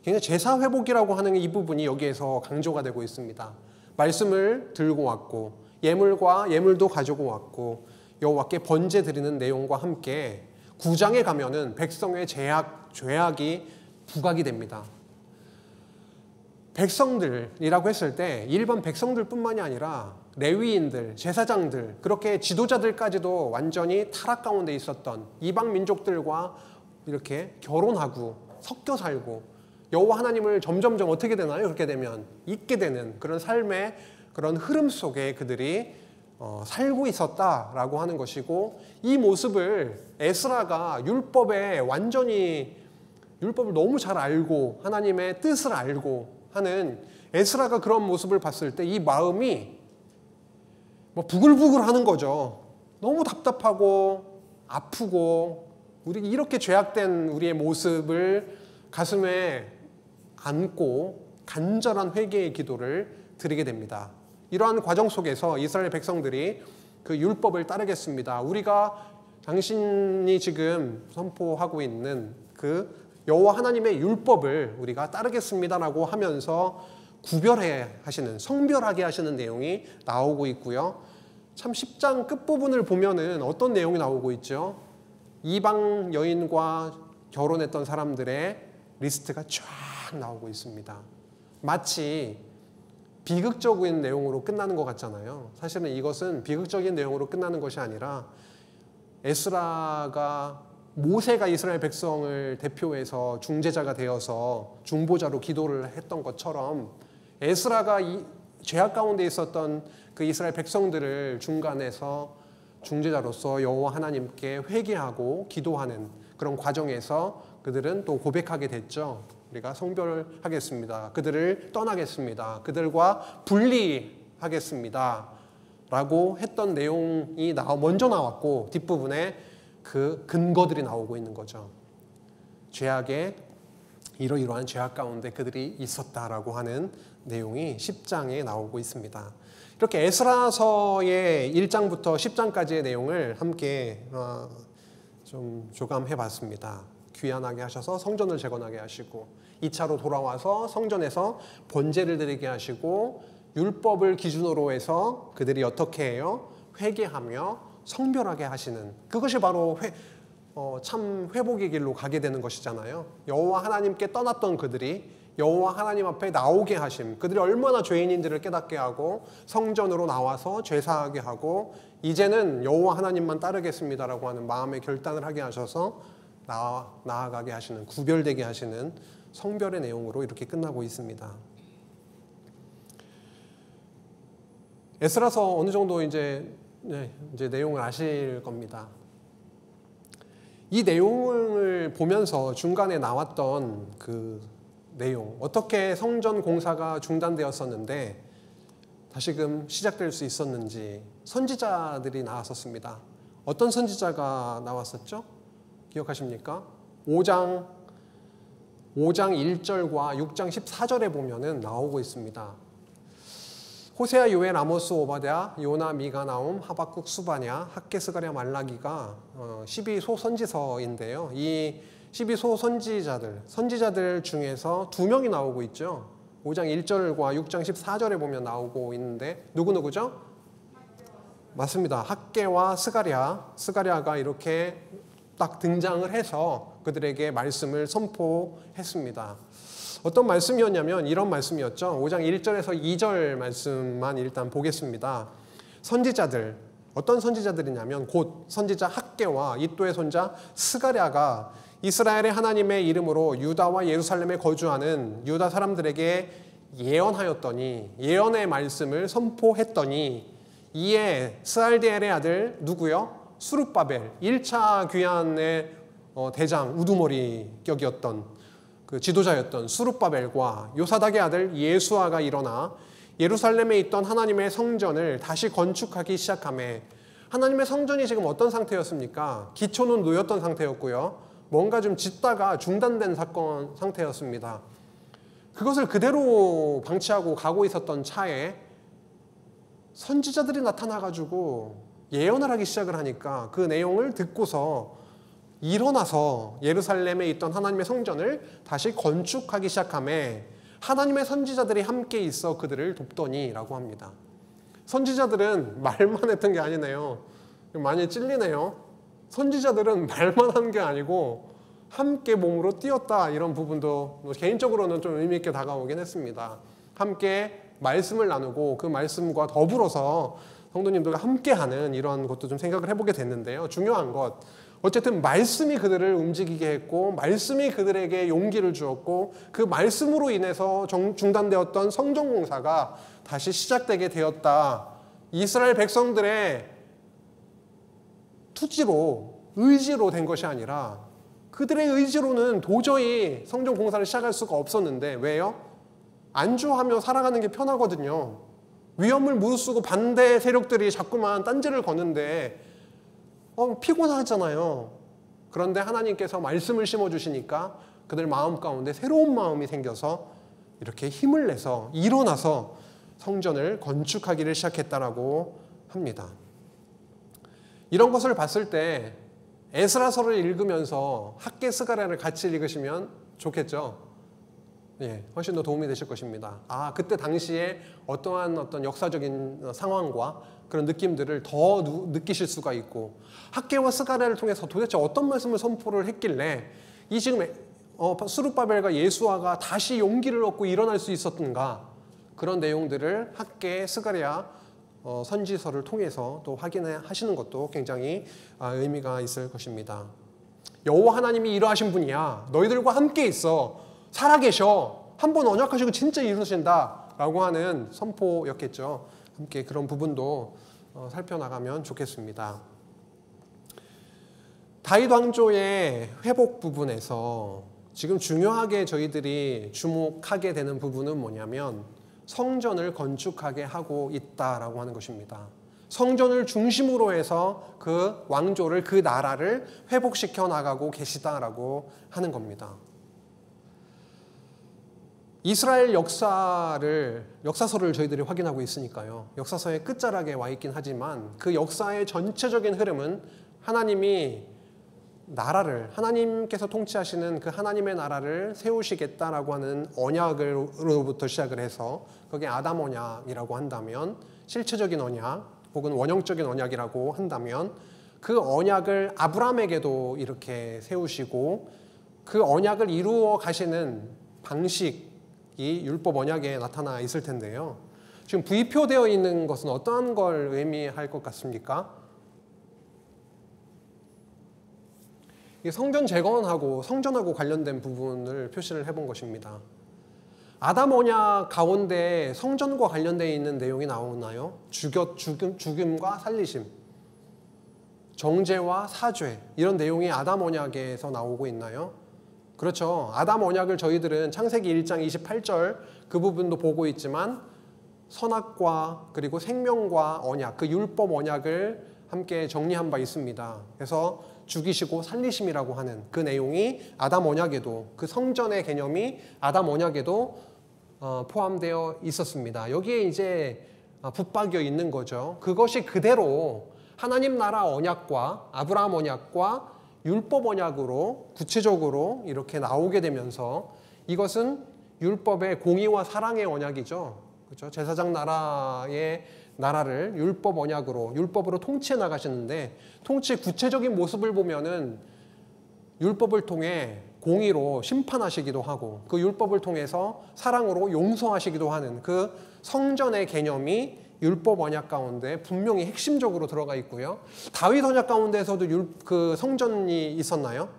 굉장히 제사 회복이라고 하는 이 부분이 여기에서 강조가 되고 있습니다. 말씀을 들고 왔고 예물도 가지고 왔고 여호와께 번제 드리는 내용과 함께 9장에 가면은 백성의 죄악이 부각이 됩니다. 백성들이라고 했을 때 일반 백성들뿐만이 아니라 레위인들, 제사장들, 그렇게 지도자들까지도 완전히 타락 가운데 있었던 이방 민족들과 이렇게 결혼하고 섞여 살고 여호와 하나님을 점점점 어떻게 되나요? 그렇게 되면 잊게 되는 그런 삶의 그런 흐름 속에 그들이 살고 있었다라고 하는 것이고, 이 모습을 에스라가 율법을 너무 잘 알고 하나님의 뜻을 알고 하는 에스라가 그런 모습을 봤을 때 이 마음이 부글부글 하는 거죠. 너무 답답하고 아프고, 이렇게 죄악된 우리의 모습을 가슴에 안고 간절한 회개의 기도를 드리게 됩니다. 이러한 과정 속에서 이스라엘 백성들이 그 율법을 따르겠습니다. 우리가 당신이 지금 선포하고 있는 그 여호와 하나님의 율법을 우리가 따르겠습니다라고 하면서 성별하게 하시는 내용이 나오고 있고요. 참 10장 끝부분을 보면은 어떤 내용이 나오고 있죠? 이방 여인과 결혼했던 사람들의 리스트가 쫙 나오고 있습니다. 마치 비극적인 내용으로 끝나는 것 같잖아요. 사실은 이것은 비극적인 내용으로 끝나는 것이 아니라 에스라가 모세가 이스라엘 백성을 대표해서 중재자가 되어서 중보자로 기도를 했던 것처럼 에스라가 이 죄악 가운데 있었던 그 이스라엘 백성들을 중간에서 중재자로서 여호와 하나님께 회개하고 기도하는 그런 과정에서 그들은 또 고백하게 됐죠. 우리가 성별하겠습니다. 그들을 떠나겠습니다. 그들과 분리하겠습니다. 라고 했던 내용이 먼저 나왔고 뒷부분에 그 근거들이 나오고 있는 거죠. 죄악의 이러이러한 죄악 가운데 그들이 있었다라고 하는 내용이 10장에 나오고 있습니다. 이렇게 에스라서의 1장부터 10장까지의 내용을 함께 좀 조감해 봤습니다. 귀환하게 하셔서 성전을 재건하게 하시고 2차로 돌아와서 성전에서 번제를 드리게 하시고 율법을 기준으로 해서 그들이 어떻게 해요? 회개하며 성별하게 하시는 그것이 바로 참 회복의 길로 가게 되는 것이잖아요. 여호와 하나님께 떠났던 그들이 여호와 하나님 앞에 나오게 하심, 그들이 얼마나 죄인인지를 깨닫게 하고 성전으로 나와서 죄사하게 하고 이제는 여호와 하나님만 따르겠습니다라고 하는 마음의 결단을 하게 하셔서 나아가게 하시는, 구별되게 하시는 성별의 내용으로 이렇게 끝나고 있습니다. 에스라서 어느 정도 이제 내용을 아실 겁니다. 이 내용을 보면서 중간에 나왔던 그 내용, 어떻게 성전 공사가 중단되었었는데 다시금 시작될 수 있었는지 선지자들이 나왔었습니다. 어떤 선지자가 나왔었죠? 기억하십니까? 5장 1절과 6장 14절에 보면은 나오고 있습니다. 호세아, 요엘, 아모스, 오바댜, 요나, 미가, 나움, 하박국, 수바냐, 학개, 스가랴, 말라기가 12소선지서인데요. 이 12소선지자들, 선지자들 중에서 2명이 나오고 있죠. 5장 1절과 6장 14절에 보면 나오고 있는데 누구누구죠? 맞습니다. 학개와 스가랴가 이렇게 딱 등장을 해서 그들에게 말씀을 선포했습니다. 어떤 말씀이었냐면 이런 말씀이었죠. 5장 1절에서 2절 말씀만 일단 보겠습니다. 선지자들, 어떤 선지자들이냐면 곧 선지자 학개와 이도의 손자 스가랴가 이스라엘의 하나님의 이름으로 유다와 예루살렘에 거주하는 유다 사람들에게 예언하였더니, 예언의 말씀을 선포했더니 이에 스알디엘의 아들 누구요? 수룹바벨, 1차 귀환의 대장 우두머리 격이었던 그 지도자였던 수룹바벨과 요사닥의 아들 예수아가 일어나 예루살렘에 있던 하나님의 성전을 다시 건축하기 시작하며, 하나님의 성전이 지금 어떤 상태였습니까? 기초는 놓였던 상태였고요. 뭔가 좀 짓다가 중단된 상태였습니다. 그것을 그대로 방치하고 가고 있었던 차에 선지자들이 나타나가지고 예언을 하기 시작을 하니까 그 내용을 듣고서 일어나서 예루살렘에 있던 하나님의 성전을 다시 건축하기 시작하며 하나님의 선지자들이 함께 있어 그들을 돕더니 라고 합니다. 선지자들은 말만 했던 게 아니네요. 많이 찔리네요. 선지자들은 말만 한 게 아니고 함께 몸으로 뛰었다, 이런 부분도 개인적으로는 좀 의미 있게 다가오긴 했습니다. 함께 말씀을 나누고 그 말씀과 더불어서 성도님들과 함께하는 이런 것도 좀 생각을 해보게 됐는데요. 중요한 것, 어쨌든 말씀이 그들을 움직이게 했고 말씀이 그들에게 용기를 주었고 그 말씀으로 인해서 중단되었던 성전 공사가 다시 시작되게 되었다. 이스라엘 백성들의 투지로, 의지로 된 것이 아니라 그들의 의지로는 도저히 성전 공사를 시작할 수가 없었는데, 왜요? 안주하며 살아가는 게 편하거든요. 위험을 무릅쓰고 반대 세력들이 자꾸만 딴지를 거는데 피곤하잖아요. 그런데 하나님께서 말씀을 심어주시니까 그들 마음 가운데 새로운 마음이 생겨서 이렇게 힘을 내서 일어나서 성전을 건축하기를 시작했다라고 합니다. 이런 것을 봤을 때 에스라서를 읽으면서 학개 스가랴를 같이 읽으시면 좋겠죠. 예, 훨씬 더 도움이 되실 것입니다. 그때 당시에 어떤 역사적인 상황과 그런 느낌들을 더 느끼실 수가 있고, 학개와 스가랴를 통해서 도대체 어떤 말씀을 선포를 했길래 이 지금 수룹바벨과 예수아가 다시 용기를 얻고 일어날 수 있었던가, 그런 내용들을 학개, 스가랴 선지서를 통해서 또 확인하시는 것도 굉장히 의미가 있을 것입니다. 여호와 하나님이 이러하신 분이야. 너희들과 함께 있어. 살아계셔. 한번 언약하시고 진짜 이루신다 라고 하는 선포였겠죠. 함께 그런 부분도 살펴나가면 좋겠습니다. 다윗 왕조의 회복 부분에서 지금 중요하게 저희들이 주목하게 되는 부분은 뭐냐면 성전을 건축하게 하고 있다라고 하는 것입니다. 성전을 중심으로 해서 그 왕조를, 그 나라를 회복시켜 나가고 계시다라고 하는 겁니다. 이스라엘 역사서를 저희들이 확인하고 있으니까요. 역사서의 끝자락에 와 있긴 하지만 그 역사의 전체적인 흐름은 하나님이 나라를, 하나님께서 통치하시는 그 하나님의 나라를 세우시겠다라고 하는 언약으로부터 시작을 해서 그게 아담 언약이라고 한다면, 실체적인 언약 혹은 원형적인 언약이라고 한다면 그 언약을 아브라함에게도 이렇게 세우시고 그 언약을 이루어 가시는 방식이 율법 언약에 나타나 있을 텐데요. 지금 부의표되어 있는 것은 어떠한 걸 의미할 것 같습니까? 성전 재건하고 성전하고 관련된 부분을 표시를 해본 것입니다. 아담 언약 가운데 성전과 관련되어 있는 내용이 나오나요? 죽음과 살리심, 정죄와 사죄, 이런 내용이 아담 언약에서 나오고 있나요? 그렇죠. 아담 언약을 저희들은 창세기 1장 28절 그 부분도 보고 있지만 선악과 그리고 생명과 언약, 그 율법 언약을 함께 정리한 바 있습니다. 그래서 죽이시고 살리심이라고 하는 그 내용이 아담 언약에도, 그 성전의 개념이 아담 언약에도 포함되어 있었습니다. 여기에 이제 붙박여 있는 거죠. 그것이 그대로 하나님 나라 언약과 아브라함 언약과 율법 언약으로 구체적으로 이렇게 나오게 되면서 이것은 율법의 공의와 사랑의 언약이죠. 그렇죠? 제사장 나라를 율법 언약으로, 율법으로 통치해 나가시는데, 통치의 구체적인 모습을 보면은 율법을 통해 공의로 심판하시기도 하고 그 율법을 통해서 사랑으로 용서하시기도 하는 그 성전의 개념이 율법 언약 가운데 분명히 핵심적으로 들어가 있고요. 다윗 언약 가운데에서도 그 성전이 있었나요?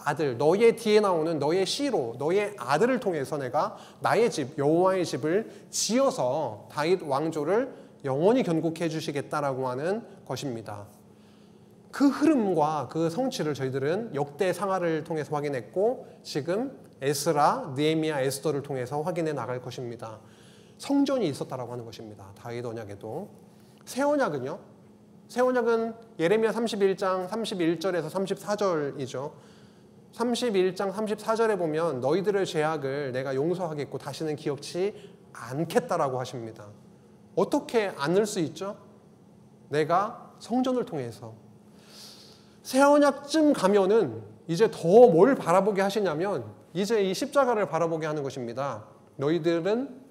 아들, 너의 뒤에 나오는 너의 씨로, 너의 아들을 통해서 내가 나의 집, 여호와의 집을 지어서 다윗 왕조를 영원히 견고케 해주시겠다라고 하는 것입니다. 그 흐름과 그 성취를 저희들은 역대 상하를 통해서 확인했고 지금 에스라, 느헤미야, 에스더를 통해서 확인해 나갈 것입니다. 성전이 있었다라고 하는 것입니다. 다윗 언약에도. 새 언약은요? 새 언약은 예레미야 31장 31절에서 34절이죠. 31장 34절에 보면 너희들의 죄악을 내가 용서하겠고 다시는 기억치 않겠다라고 하십니다. 어떻게 않을 수 있죠? 내가 성전을 통해서. 새 언약쯤 가면은 이제 더 뭘 바라보게 하시냐면 이제 이 십자가를 바라보게 하는 것입니다. 너희들은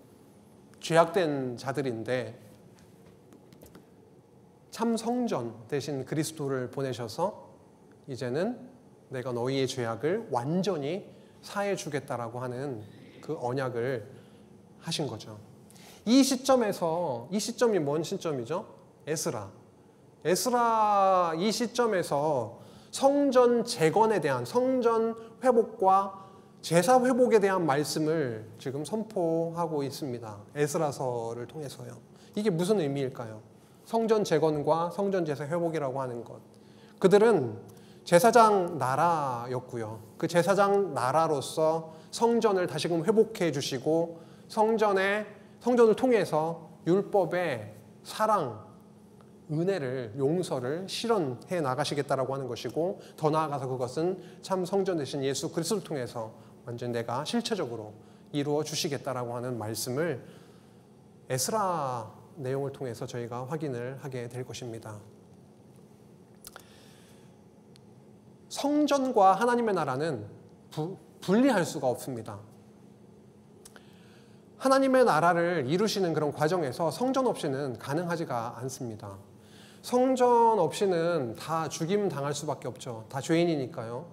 죄악된 자들인데 참 성전 대신 그리스도를 보내셔서 이제는 내가 너희의 죄악을 완전히 사해 주겠다라고 하는 그 언약을 하신 거죠. 이 시점이 뭔 시점이죠? 에스라 이 시점에서 성전 재건에 대한, 성전 회복과 제사 회복에 대한 말씀을 지금 선포하고 있습니다. 에스라서를 통해서요. 이게 무슨 의미일까요? 성전 재건과 성전 제사 회복이라고 하는 것. 그들은 제사장 나라였고요. 그 제사장 나라로서 성전을 다시금 회복해 주시고 성전을 통해서 율법의 사랑, 은혜를, 용서를 실현해 나가시겠다라고 하는 것이고 더 나아가서 그것은 참 성전 되신 예수 그리스도를 통해서 완전 내가 실체적으로 이루어 주시겠다라고 하는 말씀을 에스라 내용을 통해서 저희가 확인을 하게 될 것입니다. 성전과 하나님의 나라는 분리할 수가 없습니다. 하나님의 나라를 이루시는 그런 과정에서 성전 없이는 가능하지가 않습니다. 성전 없이는 다 죽임 당할 수밖에 없죠. 다 죄인이니까요.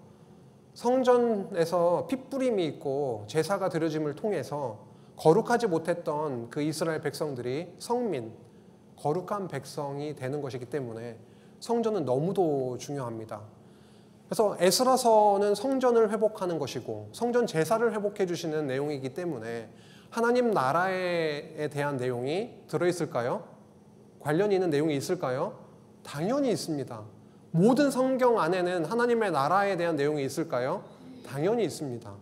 성전에서 핏부림이 있고 제사가 드려짐을 통해서 거룩하지 못했던 그 이스라엘 백성들이 성민, 거룩한 백성이 되는 것이기 때문에 성전은 너무도 중요합니다. 그래서 에스라서는 성전을 회복하는 것이고 성전 제사를 회복해 주시는 내용이기 때문에 하나님 나라에 대한 내용이 들어있을까요? 관련이 있는 내용이 있을까요? 당연히 있습니다. 모든 성경 안에는 하나님의 나라에 대한 내용이 있을까요? 당연히 있습니다.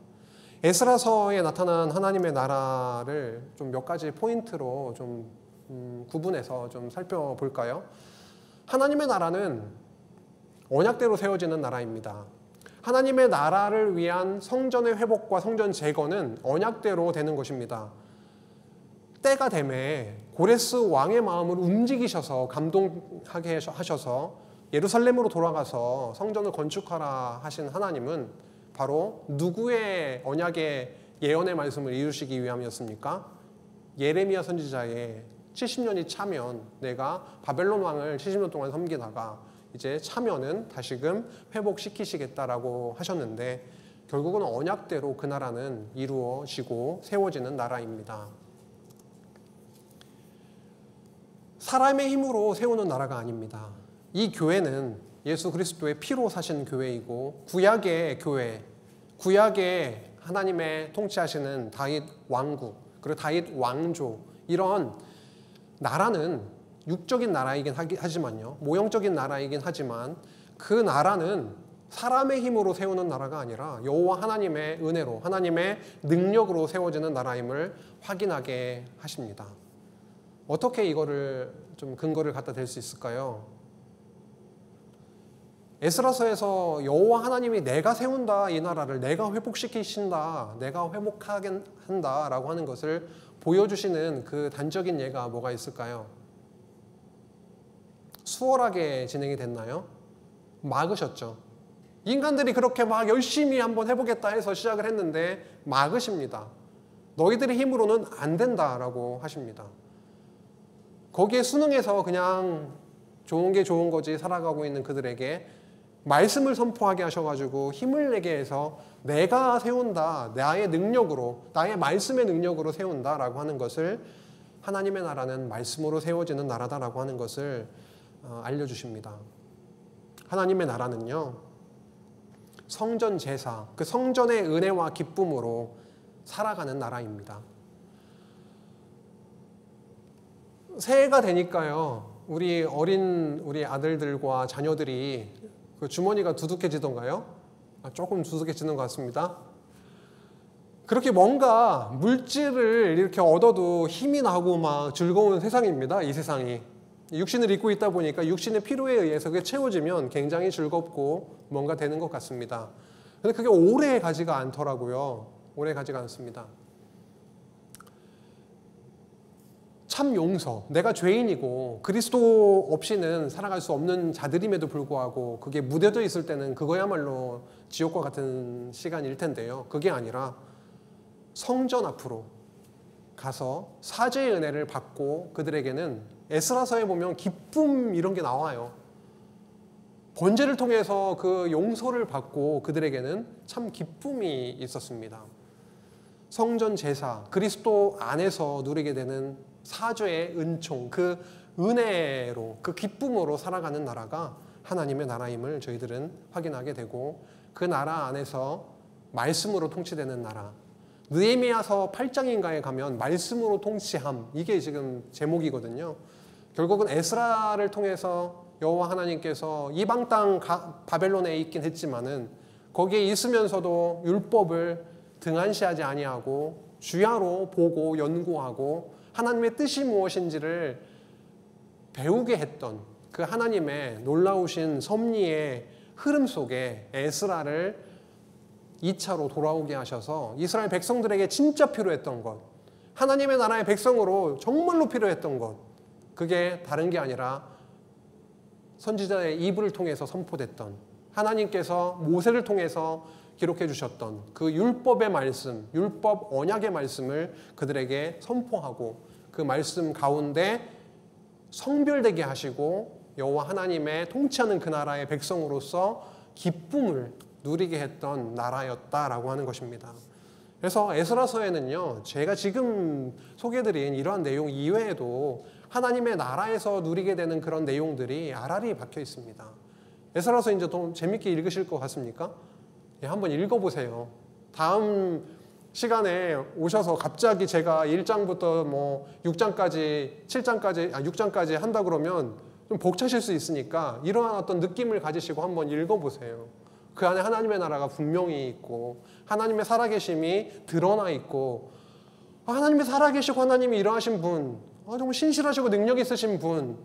에스라서에 나타난 하나님의 나라를 좀 몇 가지 포인트로 좀 구분해서 좀 살펴볼까요? 하나님의 나라는 언약대로 세워지는 나라입니다. 하나님의 나라를 위한 성전의 회복과 성전 재건은 언약대로 되는 것입니다. 때가 되매 고레스 왕의 마음을 움직이셔서 감동하게 하셔서 예루살렘으로 돌아가서 성전을 건축하라 하신 하나님은 바로 누구의 언약의 예언의 말씀을 이루시기 위함이었습니까? 예레미야 선지자의 70년이 차면 내가 바벨론 왕을 70년 동안 섬기다가 이제 차면은 다시금 회복시키시겠다라고 하셨는데 결국은 언약대로 그 나라는 이루어지고 세워지는 나라입니다. 사람의 힘으로 세우는 나라가 아닙니다. 이 교회는 예수 그리스도의 피로 사신 교회이고 구약의 교회, 구약의 하나님의 통치하시는 다윗 왕국 그리고 다윗 왕조 이런 나라는 육적인 나라이긴 하지만요. 모형적인 나라이긴 하지만 그 나라는 사람의 힘으로 세우는 나라가 아니라 여호와 하나님의 은혜로 하나님의 능력으로 세워지는 나라임을 확인하게 하십니다. 어떻게 이거를 좀 근거를 갖다 댈 수 있을까요? 에스라서에서 여호와 하나님이 내가 세운다 이 나라를 내가 회복시키신다 내가 회복하게 한다라고 하는 것을 보여주시는 그 단적인 예가 뭐가 있을까요? 수월하게 진행이 됐나요? 막으셨죠. 인간들이 그렇게 막 열심히 한번 해보겠다 해서 시작을 했는데 막으십니다. 너희들의 힘으로는 안 된다라고 하십니다. 거기에 순응해서 그냥 좋은 게 좋은 거지 살아가고 있는 그들에게 말씀을 선포하게 하셔가지고 힘을 내게 해서 내가 세운다, 나의 능력으로, 나의 말씀의 능력으로 세운다라고 하는 것을 하나님의 나라는 말씀으로 세워지는 나라다라고 하는 것을 알려주십니다. 하나님의 나라는요, 성전 제사, 그 성전의 은혜와 기쁨으로 살아가는 나라입니다. 새해가 되니까요, 우리 아들들과 자녀들이 그 주머니가 두둑해지던가요? 조금 두둑해지는 것 같습니다. 그렇게 뭔가 물질을 이렇게 얻어도 힘이 나고 막 즐거운 세상입니다. 이 세상이. 육신을 입고 있다 보니까 육신의 필요에 의해서 그게 채워지면 굉장히 즐겁고 뭔가 되는 것 같습니다. 근데 그게 오래 가지가 않더라고요. 오래 가지가 않습니다. 참 용서, 내가 죄인이고 그리스도 없이는 살아갈 수 없는 자들임에도 불구하고 그게 묻어져 있을 때는 그거야말로 지옥과 같은 시간일 텐데요. 그게 아니라 성전 앞으로 가서 사죄의 은혜를 받고 그들에게는 에스라서에 보면 기쁨 이런 게 나와요. 번제를 통해서 그 용서를 받고 그들에게는 참 기쁨이 있었습니다. 성전 제사, 그리스도 안에서 누리게 되는 사죄의 은총, 그 은혜로, 그 기쁨으로 살아가는 나라가 하나님의 나라임을 저희들은 확인하게 되고 그 나라 안에서 말씀으로 통치되는 나라, 느헤미야서 8장인가에 가면 말씀으로 통치함, 이게 지금 제목이거든요. 결국은 에스라를 통해서 여호와 하나님께서 이방 땅 바벨론에 있긴 했지만은 거기에 있으면서도 율법을 등한시하지 아니하고 주야로 보고 연구하고 하나님의 뜻이 무엇인지를 배우게 했던 그 하나님의 놀라우신 섭리의 흐름 속에 에스라를 2차로 돌아오게 하셔서 이스라엘 백성들에게 진짜 필요했던 것, 하나님의 나라의 백성으로 정말로 필요했던 것, 그게 다른 게 아니라 선지자의 입을 통해서 선포됐던 하나님께서 모세를 통해서 기록해 주셨던 그 율법의 말씀, 율법 언약의 말씀을 그들에게 선포하고 그 말씀 가운데 성별되게 하시고 여호와 하나님의 통치하는 그 나라의 백성으로서 기쁨을 누리게 했던 나라였다라고 하는 것입니다. 그래서 에스라서에는요, 제가 지금 소개해드린 이러한 내용 이외에도 하나님의 나라에서 누리게 되는 그런 내용들이 알알이 박혀 있습니다. 에스라서 이제 좀 재밌게 읽으실 것 같습니까? 예, 한번 읽어보세요. 다음 시간에 오셔서 갑자기 제가 1장부터 뭐 6장까지, 7장까지, 6장까지 한다 그러면 좀 벅차실 수 있으니까 이러한 어떤 느낌을 가지시고 한번 읽어보세요. 그 안에 하나님의 나라가 분명히 있고 하나님의 살아계심이 드러나 있고 하나님이 살아계시고 하나님이 일어나신 분, 정말 신실하시고 능력 있으신 분,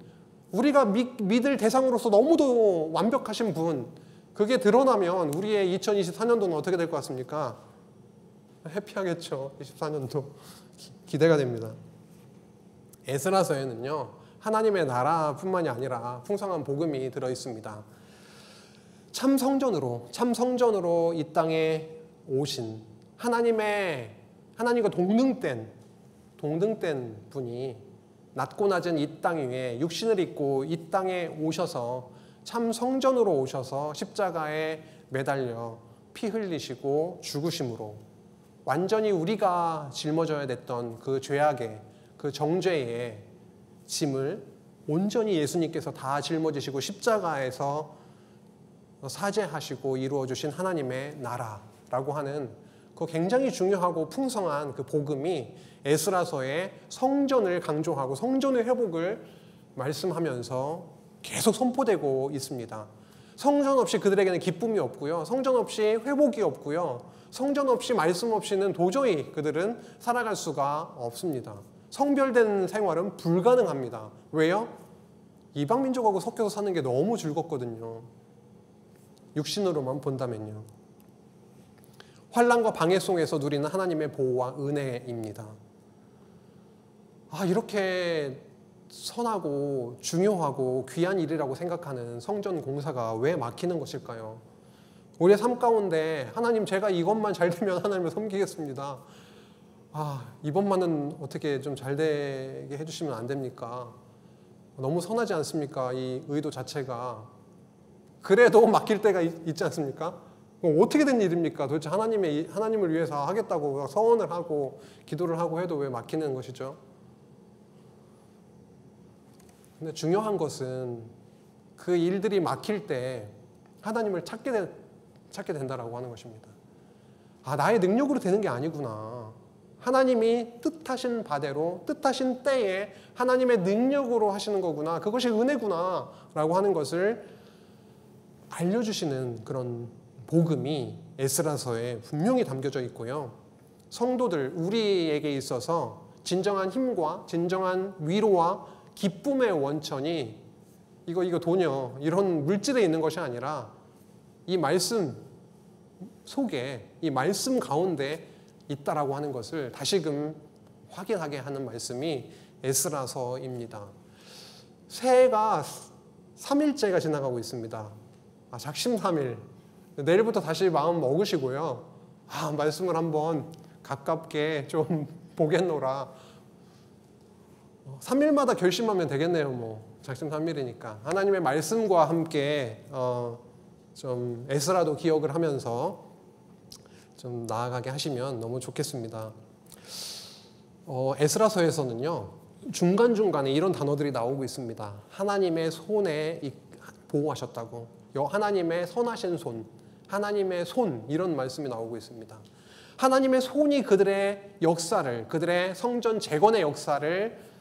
우리가 믿을 대상으로서 너무도 완벽하신 분, 그게 드러나면 우리의 2024년도는 어떻게 될 것 같습니까? 해피하겠죠. 24년도 기대가 됩니다. 에스라서에는요, 하나님의 나라뿐만이 아니라 풍성한 복음이 들어 있습니다. 참 성전으로 이 땅에 오신 하나님과 동등된 분이 낮고 낮은 이 땅 위에 육신을 입고 이 땅에 오셔서 참 성전으로 오셔서 십자가에 매달려 피 흘리시고 죽으심으로 완전히 우리가 짊어져야 됐던 그 죄악의, 그 정죄의 짐을 온전히 예수님께서 다 짊어지시고 십자가에서 사죄하시고 이루어주신 하나님의 나라라고 하는 그 굉장히 중요하고 풍성한 그 복음이 에스라서의 성전을 강조하고 성전의 회복을 말씀하면서 계속 선포되고 있습니다. 성전 없이 그들에게는 기쁨이 없고요. 성전 없이 회복이 없고요. 성전 없이 말씀 없이는 도저히 그들은 살아갈 수가 없습니다. 성별된 생활은 불가능합니다. 왜요? 이방 민족하고 섞여서 사는 게 너무 즐겁거든요. 육신으로만 본다면요. 환난과 방해 속에서 누리는 하나님의 보호와 은혜입니다. 이렇게 선하고 중요하고 귀한 일이라고 생각하는 성전 공사가 왜 막히는 것일까요? 우리의 삶 가운데 하나님, 제가 이것만 잘 되면 하나님을 섬기겠습니다. 이번만은 어떻게 좀 잘 되게 해주시면 안 됩니까? 너무 선하지 않습니까? 이 의도 자체가. 그래도 막힐 때가 있지 않습니까? 어떻게 된 일입니까? 도대체 하나님을 위해서 하겠다고 서원을 하고 기도를 하고 해도 왜 막히는 것이죠? 근데 중요한 것은 그 일들이 막힐 때 하나님을 찾게 된다라고 하는 것입니다. 나의 능력으로 되는 게 아니구나. 하나님이 뜻하신 바대로 뜻하신 때에 하나님의 능력으로 하시는 거구나. 그것이 은혜구나 라고 하는 것을 알려주시는 그런 복음이 에스라서에 분명히 담겨져 있고요. 성도들, 우리에게 있어서 진정한 힘과 진정한 위로와 기쁨의 원천이 이거 돈이요, 이런 물질에 있는 것이 아니라 이 말씀 속에, 이 말씀 가운데 있다라고 하는 것을 다시금 확인하게 하는 말씀이 에스라서입니다. 새해가 3일째가 지나가고 있습니다. 작심삼일. 내일부터 다시 마음 먹으시고요. 말씀을 한번 가깝게 좀 보겠노라. 3일마다 결심하면 되겠네요. 작심삼일이니까. 하나님의 말씀과 함께 좀 에스라도 기억을 하면서 좀 나아가게 하시면 너무 좋겠습니다. 에스라서에서는요, 중간중간에 이런 단어들이 나오고 있습니다. 하나님의 손에 보호하셨다고, 하나님의 선하신 손, 하나님의 손, 이런 말씀이 나오고 있습니다. 하나님의 손이 그들의 역사를, 그들의 성전 재건의 역사를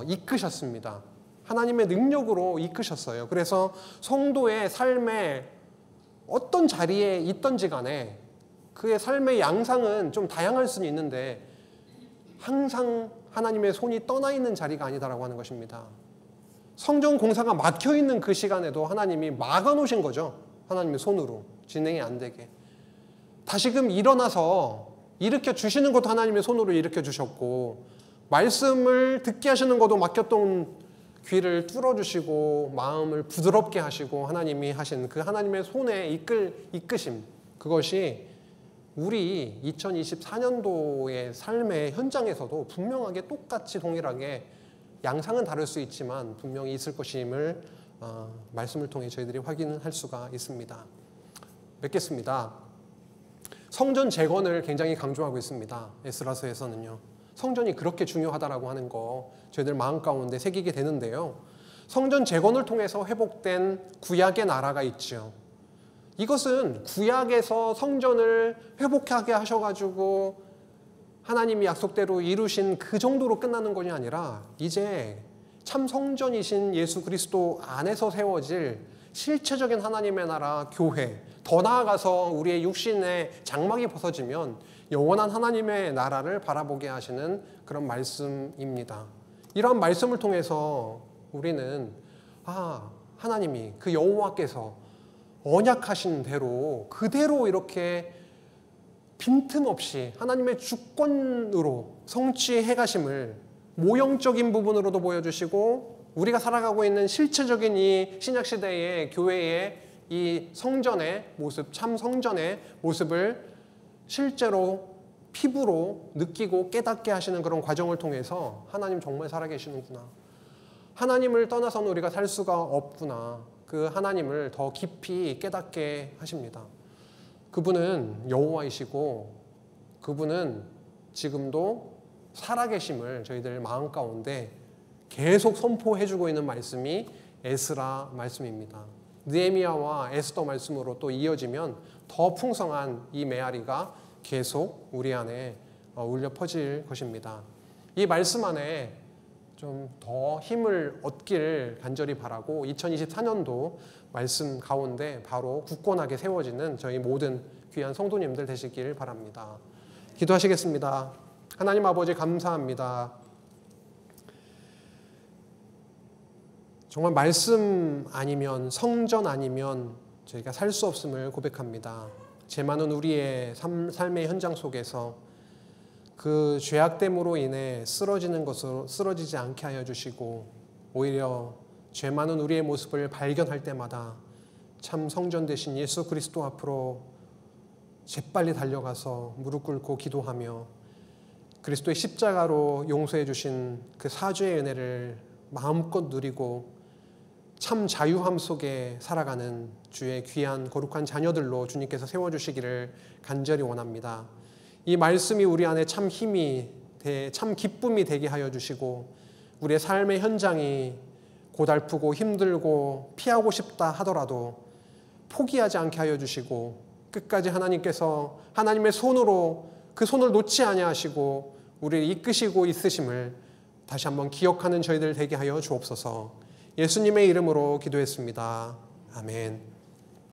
이끄셨습니다. 하나님의 능력으로 이끄셨어요. 그래서 성도의 삶에 어떤 자리에 있던지 간에 그의 삶의 양상은 좀 다양할 수는 있는데 항상 하나님의 손이 떠나 있는 자리가 아니다라고 하는 것입니다. 성전 공사가 막혀 있는 그 시간에도 하나님이 막아 놓으신 거죠. 하나님의 손으로 진행이 안 되게. 다시금 일어나서 일으켜 주시는 것도 하나님의 손으로 일으켜 주셨고, 말씀을 듣게 하시는 것도 막혔던 귀를 뚫어주시고 마음을 부드럽게 하시고 하나님이 하신 그 하나님의 손에 이끄심, 그것이 우리 2024년도의 삶의 현장에서도 분명하게 똑같이 동일하게 양상은 다를 수 있지만 분명히 있을 것임을 말씀을 통해 저희들이 확인할 수가 있습니다. 맺겠습니다. 성전 재건을 굉장히 강조하고 있습니다. 에스라서에서는요. 성전이 그렇게 중요하다라고 하는 거 저희들 마음 가운데 새기게 되는데요. 성전 재건을 통해서 회복된 구약의 나라가 있죠. 이것은 구약에서 성전을 회복하게 하셔가지고 하나님이 약속대로 이루신 그 정도로 끝나는 것이 아니라 이제 참 성전이신 예수 그리스도 안에서 세워질 실체적인 하나님의 나라 교회, 더 나아가서 우리의 육신의 장막이 벗어지면 영원한 하나님의 나라를 바라보게 하시는 그런 말씀입니다. 이런 말씀을 통해서 우리는 하나님이 그 여호와께서 언약하신 대로 그대로 이렇게 빈틈없이 하나님의 주권으로 성취해 가심을 모형적인 부분으로도 보여주시고 우리가 살아가고 있는 실체적인 이 신약시대의 교회의 이 성전의 모습, 참 성전의 모습을 실제로 피부로 느끼고 깨닫게 하시는 그런 과정을 통해서 하나님 정말 살아계시는구나. 하나님을 떠나서는 우리가 살 수가 없구나. 그 하나님을 더 깊이 깨닫게 하십니다. 그분은 여호와이시고 그분은 지금도 살아계심을 저희들 마음 가운데 계속 선포해주고 있는 말씀이 에스라 말씀입니다. 느헤미야와 에스더 말씀으로 또 이어지면 더 풍성한 이 메아리가 계속 우리 안에 울려 퍼질 것입니다. 이 말씀 안에 좀 더 힘을 얻길 간절히 바라고 2024년도 말씀 가운데 바로 굳건하게 세워지는 저희 모든 귀한 성도님들 되시길 바랍니다. 기도하시겠습니다. 하나님 아버지 감사합니다. 정말 말씀 아니면 성전 아니면 저희가 살 수 없음을 고백합니다. 죄 많은 우리의 삶의 현장 속에서 그 죄악됨으로 인해 쓰러지는 것으로 쓰러지지 않게 하여 주시고 오히려 죄 많은 우리의 모습을 발견할 때마다 참 성전 되신 예수 그리스도 앞으로 재빨리 달려가서 무릎 꿇고 기도하며 그리스도의 십자가로 용서해 주신 그 사죄의 은혜를 마음껏 누리고 참 자유함 속에 살아가는 주의 귀한 거룩한 자녀들로 주님께서 세워주시기를 간절히 원합니다. 이 말씀이 우리 안에 참 힘이 참 기쁨이 되게 하여 주시고 우리의 삶의 현장이 고달프고 힘들고 피하고 싶다 하더라도 포기하지 않게 하여 주시고 끝까지 하나님께서 하나님의 손으로 그 손을 놓지 아니하시고 우리를 이끄시고 있으심을 다시 한번 기억하는 저희들 되게 하여 주옵소서. 예수님의 이름으로 기도했습니다. 아멘.